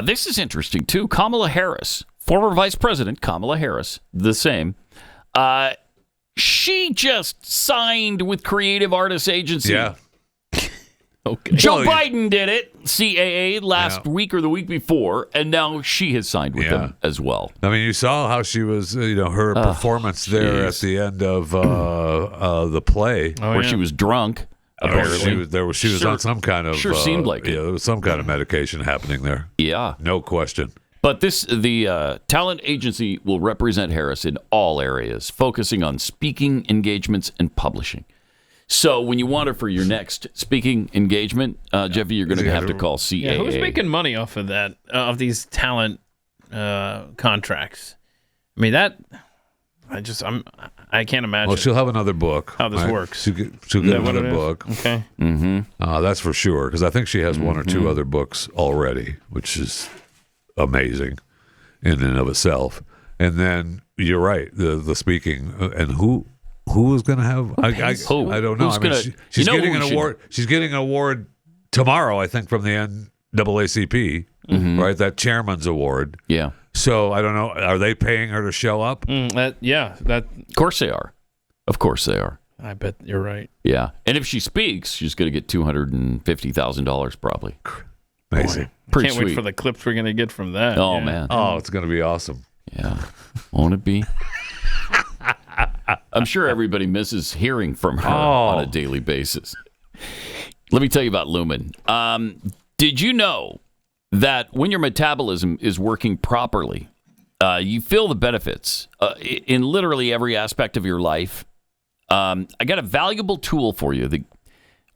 This is interesting too. Kamala Harris, former Vice President Kamala Harris, the same. She just signed with Creative Artists Agency. Yeah. Okay. Joe Biden did it, CAA, last week or the week before, and now she has signed with them as well. I mean, you saw how she was, her performance there at the end of the play. Where she was drunk, apparently. She was on some kind of... Sure seemed like it. There was some kind of medication happening there. Yeah. No question. But the talent agency will represent Harris in all areas, focusing on speaking engagements and publishing. So when you want her for your next speaking engagement, Jeffy, you're going to have to call CAA. Yeah, who's making money off of that, of these talent contracts? I mean, I can't imagine. Well, she'll have another book. How this works. She'll get another book. Okay. Mm-hmm. That's for sure, because I think she has one or two other books already, which is amazing in and of itself. And then you're right, the speaking, and who is going to have? I don't know. She's getting an award. She's getting an award tomorrow, I think, from the NAACP, right? That chairman's award. Yeah. So I don't know. Are they paying her to show up? Of course they are. Of course they are. I bet you're right. Yeah. And if she speaks, she's going to get $250,000 probably. Amazing. Pretty Can't sweet. wait for the clips we're going to get from that. Oh, man. Oh, it's going to be awesome. Yeah. Won't it be? I'm sure everybody misses hearing from her on a daily basis. Let me tell you about Lumen. Did you know that when your metabolism is working properly, you feel the benefits in literally every aspect of your life? I got a valuable tool for you that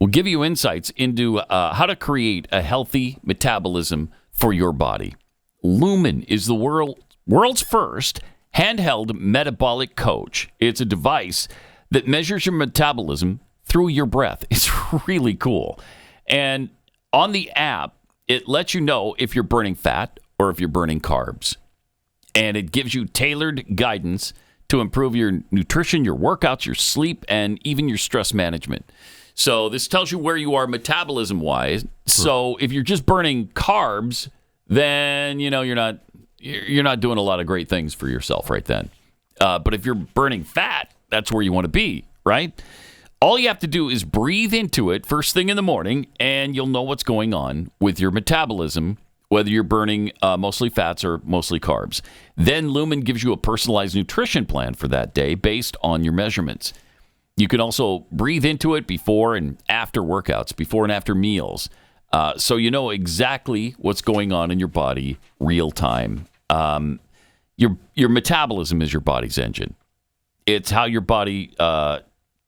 will give you insights into how to create a healthy metabolism for your body. Lumen is the world's first handheld metabolic coach. It's a device that measures your metabolism through your breath. It's really cool. And on the app, it lets you know if you're burning fat or if you're burning carbs. And it gives you tailored guidance to improve your nutrition, your workouts, your sleep, and even your stress management. So this tells you where you are metabolism-wise. So if you're just burning carbs, then you're not doing a lot of great things for yourself right then. But if you're burning fat, that's where you want to be, right? All you have to do is breathe into it first thing in the morning, and you'll know what's going on with your metabolism, whether you're burning mostly fats or mostly carbs. Then Lumen gives you a personalized nutrition plan for that day based on your measurements. You can also breathe into it before and after workouts, before and after meals, so you know exactly what's going on in your body real time. Your metabolism is your body's engine. It's how your body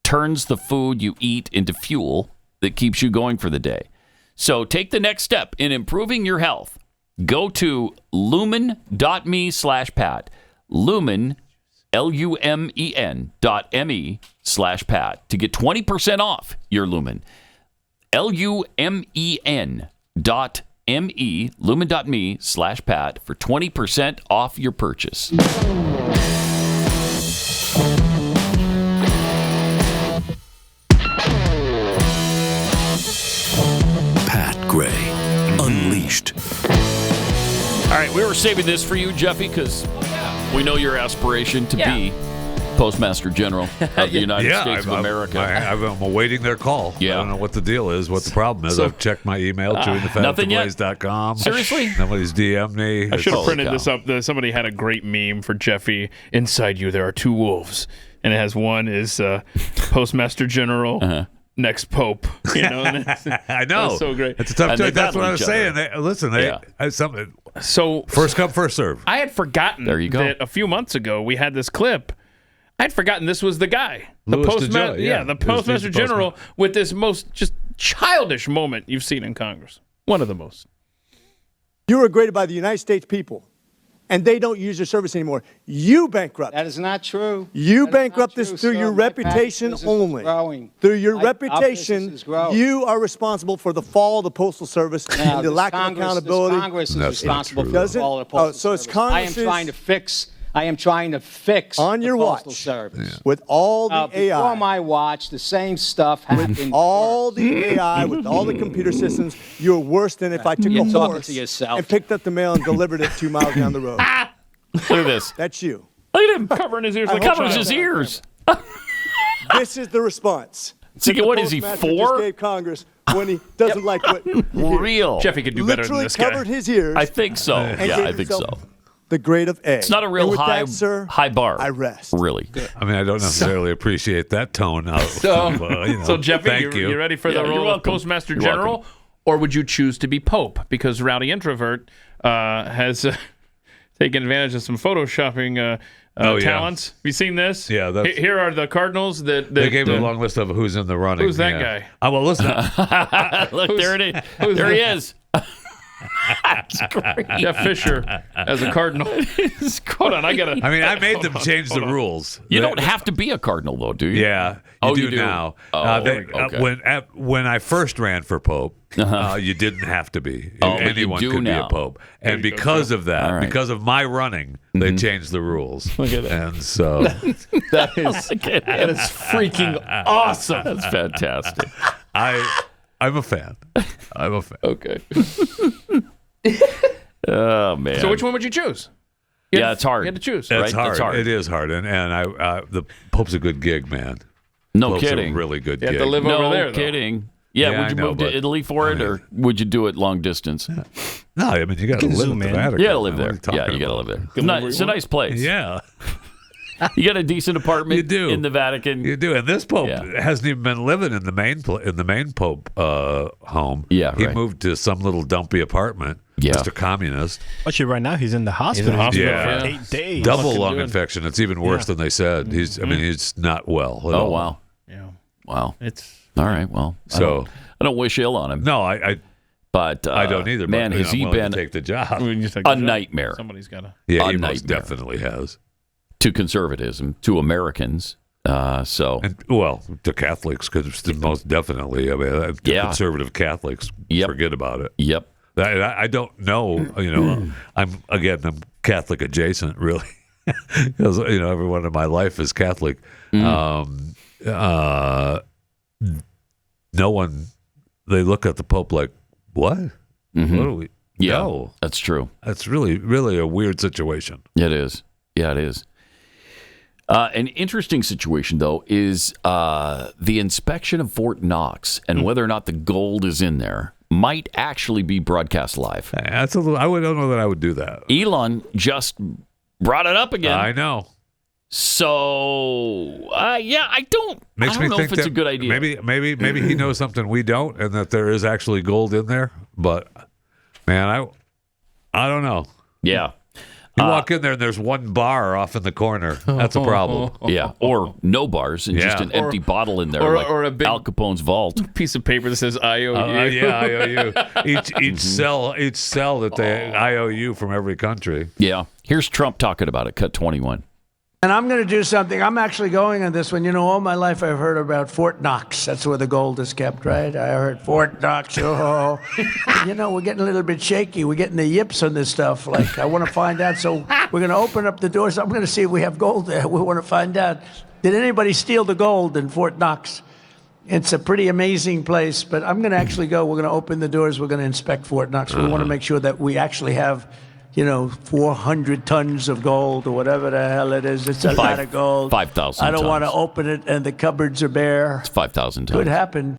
turns the food you eat into fuel that keeps you going for the day. So take the next step in improving your health. Go to lumen.me/Pat. Lumen, LUMEN.me/Pat to get 20% off your Lumen. LUMEN.me, lumen.me/Pat for 20% off your purchase. Pat Gray Unleashed. All right, we were saving this for you, Jeffy, because we know your aspiration to be Postmaster General of the United States of America. I'm awaiting their call. I don't know what the deal is, what the problem is. I've checked my email, chewingthefat@theblaze.com. Seriously? Nobody's DM'd me. I should have printed this up. Somebody had a great meme for Jeffy. Inside you, there are two wolves. And it has one is Postmaster General, next Pope. I know. That's so great. It's a tough choice. That's what I was saying. So first come, first serve. I had forgotten that a few months ago we had this clip. I'd forgotten this was the guy, the Postmaster General, with this most just childish moment you've seen in Congress. One of the most. You were graded by the United States people, and they don't use your service anymore. You bankrupt. That is not true. You bankrupt this through your reputation only. Through your reputation, you are responsible for the fall of the Postal Service and the lack of accountability. Congress is responsible for the fall of the Postal Service. So it's Congress. I am trying to fix on your Postal watch Service. with all the AI. Before my watch, the same stuff happened. With all the AI, with all the computer systems, you're worse than if I took a horse and picked up the mail and delivered it 2 miles down the road. Look at this. That's you. Look at him covering his ears. Covering his ears. This is the response. So what is he, 4? Just gave Congress when he doesn't like what real. Jeffy could do better than this guy. Literally covered his ears. I think so. I think so. The grade of A. It's not a real high bar. I rest. Really. I mean, I don't necessarily appreciate that tone. So Jeffy, you ready for the role of Postmaster General? Or would you choose to be Pope? Because Rowdy Introvert has taken advantage of some photoshopping talents. Have you seen this? Yeah. Here are the cardinals that they gave a long list of who's in the running. Who's that guy? Well, listen. Look, there it is. There he is. That's great. Jeff Fisher as a cardinal. Hold on, I made them change the rules. You don't have to be a cardinal, though, do you? Yeah, you do now. Okay. When I first ran for pope, you didn't have to be. Anyone could be a pope, and because of that, because of my running, they changed the rules. Look at that. And so that is freaking awesome. That's fantastic. I'm a fan. Okay. Oh man. So which one would you choose? It's hard. You had to choose. It's hard. It is hard, and the Pope's a good gig, man. No Pope's kidding. A really good you gig. Have to live over there. No kidding. Yeah, would you move to Italy for it, or would you do it long distance? No, I mean you got to live in the Vatican. You got to live there. Yeah, you got to live there. It's a nice place. Yeah. You got a decent apartment. You do. In the Vatican. You do, and this Pope hasn't even been living in the main Pope home. Yeah, he moved to some little dumpy apartment. Mr. Communist. Actually, right now he's in the hospital. For 8 days. Double lung infection. It's even worse than they said. He's not well. Oh wow. Yeah. Wow. It's all right. Well, So I don't wish ill on him. no, I don't either. Man, but, has he I'm willing been to take the job? a nightmare? Somebody's got to. Yeah, a he most nightmare definitely has. to conservatism, to Americans. Well, to Catholics, because most definitely, I mean, conservative Catholics forget about it. Yep. I don't know. I'm Catholic adjacent, really, because everyone in my life is Catholic. No one. They look at the Pope like, what? Mm-hmm. What do we? Yeah, no, that's true. That's really, really a weird situation. It is. Yeah, it is. An interesting situation, though, is the inspection of Fort Knox and whether or not the gold is in there might actually be broadcast live. That's a little. I don't know that I would do that. Elon just brought it up again. I know. So, I don't know if it's a good idea. Maybe he knows something we don't, and that there is actually gold in there. But man, I don't know. Yeah. You walk in there and there's one bar off in the corner. That's a problem. Yeah, or no bars and just an empty bottle in there, or a big Al Capone's vault. Piece of paper that says IOU. IOU. Each cell that they IOU from every country. Yeah. Here's Trump talking about it. Cut 21. And I'm going to do something. I'm actually going on this one. All my life I've heard about Fort Knox. That's where the gold is kept, right? I heard Fort Knox. Oh, we're getting a little bit shaky. We're getting the yips on this stuff. Like, I want to find out. So we're going to open up the doors. I'm going to see if we have gold there. We want to find out. Did anybody steal the gold in Fort Knox? It's a pretty amazing place, but I'm going to actually go. We're going to open the doors. We're going to inspect Fort Knox. We want to make sure that we actually have 400 tons of gold or whatever the hell it is. It's a lot of gold. 5,000 I don't tons. want to open it and the cupboards are bare. It's 5,000 tons. Could happen.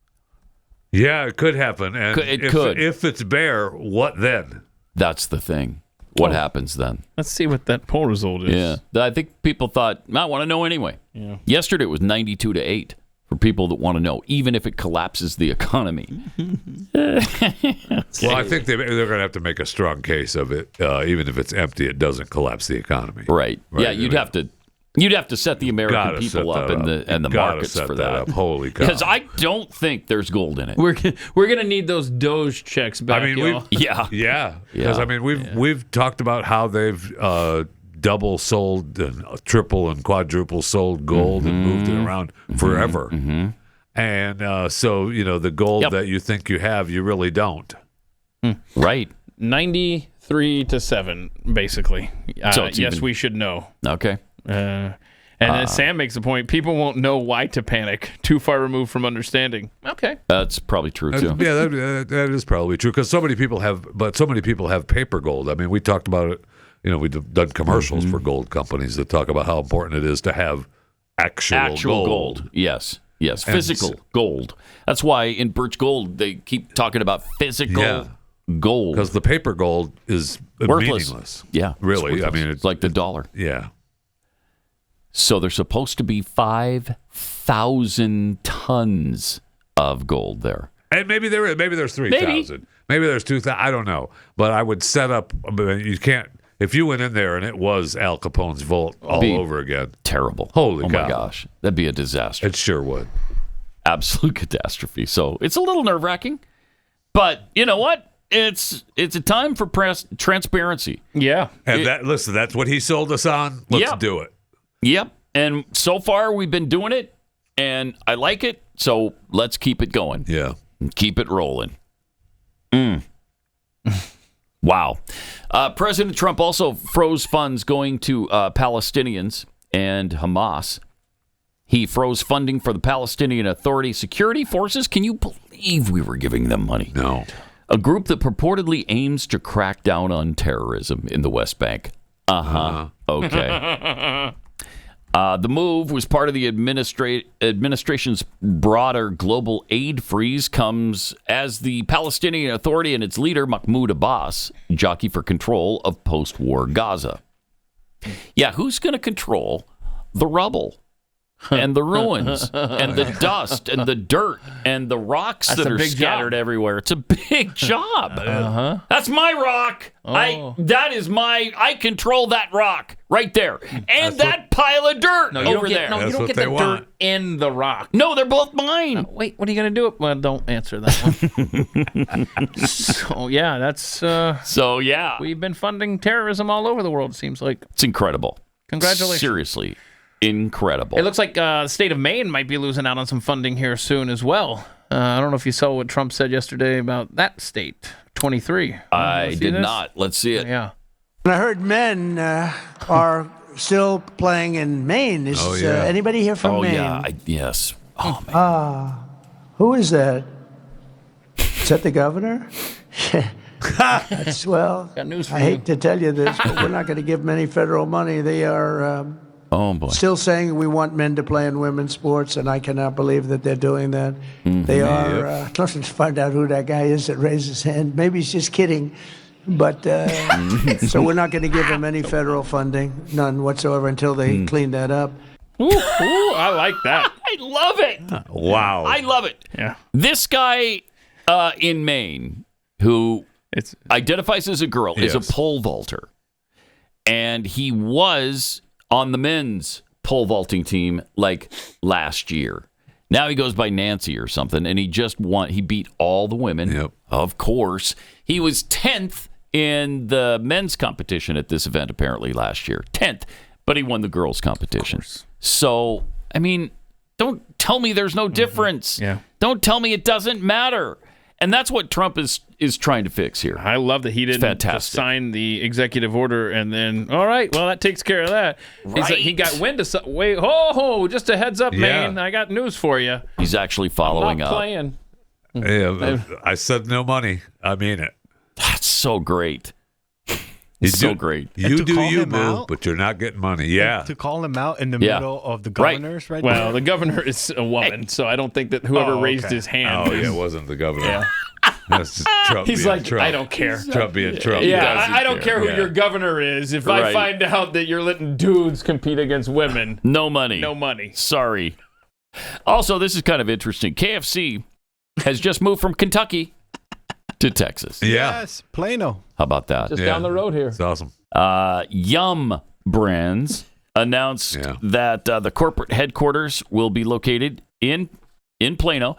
Yeah, it could happen. And It could. If it's bare, what then? That's the thing. What happens then? Let's see what that poll result is. Yeah. I think people thought, I want to know anyway. Yeah. Yesterday it was 92-8 for people that want to know, even if it collapses the economy. Well, I think they're going to have to make a strong case of it. Even if it's empty, it doesn't collapse the economy. Right. Yeah, you'd have to set the American people up and the markets for that. Holy cow. Because I don't think there's gold in it. We're going to need those DOGE checks back. Yeah. Because we've talked about how they've double sold and triple and quadruple sold gold and moved it around forever. And so, the gold that you think you have, you really don't. Right. 93-7, basically. So yes, we should know. Okay. And as Sam makes a point, people won't know why to panic. Too far removed from understanding. Okay. That's probably true, too. That is probably true because so many people have paper gold. I mean, we talked about it. We've done commercials for gold companies that talk about how important it is to have actual gold. Yes, physical gold. That's why in Birch Gold they keep talking about physical gold because the paper gold is worthless. Meaningless. Yeah, really. I mean, it's like the dollar. Yeah. So there's supposed to be 5,000 tons of gold there, and maybe there's 3,000. Maybe there's 2,000. I don't know, but I would set up. You can't. If you went in there and it was Al Capone's vault all over again. Terrible. Holy cow. Oh, my gosh. That'd be a disaster. It sure would. Absolute catastrophe. So it's a little nerve-wracking. But you know what? It's a time for transparency. Yeah. And that's what he sold us on. Let's do it. Yep. And so far we've been doing it, and I like it. So let's keep it going. Yeah. And keep it rolling. Wow. President Trump also froze funds going to Palestinians and Hamas. He froze funding for the Palestinian Authority security forces. Can you believe we were giving them money? No. A group that purportedly aims to crack down on terrorism in the West Bank. Okay. The move was part of the administration's broader global aid freeze, comes as the Palestinian Authority and its leader, Mahmoud Abbas, jockey for control of post-war Gaza. Yeah, who's going to control the rubble? and the ruins and the dust and the dirt and the rocks that are scattered everywhere. It's a big job. That's my rock. I control that rock right there. And that pile of dirt over there. No, you don't get the dirt in the rock. No, they're both mine. Wait, what are you going to do? Well, don't answer that one. So, yeah, that's... we've been funding terrorism all over the world, it seems like. It's incredible. Congratulations. Seriously. Incredible. It looks like the state of Maine might be losing out on some funding here soon as well. I don't know if you saw what Trump said yesterday about that state, 23. I did not. Let's see it. Yeah. And I heard men are still playing in Maine. Is anybody here from Maine? Yes. Oh, man. Who is that? Is that the governor? That's, well, got news for I hate to tell you this, but we're not going to give them any federal money. They are still saying we want men to play in women's sports, and I cannot believe that they're doing that. They are. Let's find out who that guy is that raised his hand. Maybe he's just kidding. But so we're not going to give them any federal funding, none whatsoever, until they clean that up. Ooh, I like that. I love it. Wow. I love it. Yeah. This guy in Maine who identifies as a girl is a pole vaulter. And he was on the men's pole vaulting team like last year. Now he goes by Nancy or something, and he beat all the women. Yep. Of course. He was 10th in the men's competition at this event apparently last year. 10th. But he won the girls' competition. So, I mean, don't tell me there's no difference. Yeah. Don't tell me it doesn't matter. And that's what Trump is trying to fix here. I love that he didn't just sign the executive order and then, all right, well, that takes care of that. Right. He got wind of something. Wait, just a heads up, Maine. I got news for you. He's actually following up. Playing. Yeah, I said no money. I mean it. That's so great. It's so great. You do you, Boo, but you're not getting money. Yeah. To call him out in the middle of the governors, right? Well, the governor is a woman, so I don't think that whoever raised his hand. Oh, yeah, it wasn't the governor. Yeah. That's just Trump. He's being like, Trump. I don't care. Trump being Trump. Yeah, I don't care who your governor is. If I find out that you're letting dudes compete against women, no money. No money. Sorry. Also, this is kind of interesting. KFC has just moved from Kentucky to Texas. Yeah. Yes, Plano. How about that? Just down the road here. It's awesome. Yum Brands announced that the corporate headquarters will be located in Plano.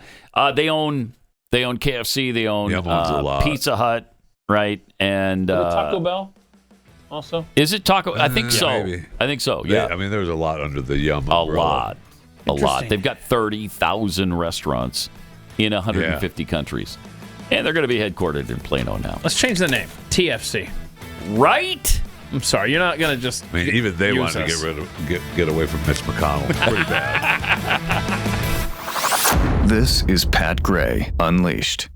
They own KFC. They own Pizza Hut, right? And Taco Bell also. Is it Taco? I think so. Maybe. I think so. Yeah. I mean, there's a lot under the Yum A umbrella. lot. They've got 30,000 restaurants in 150 countries. And they're going to be headquartered in Plano now. Let's change the name. TFC. Right? I'm sorry. You're not going to just. I mean, even they use wanted us. to get away from Mitch McConnell. It's pretty bad. This is Pat Gray Unleashed.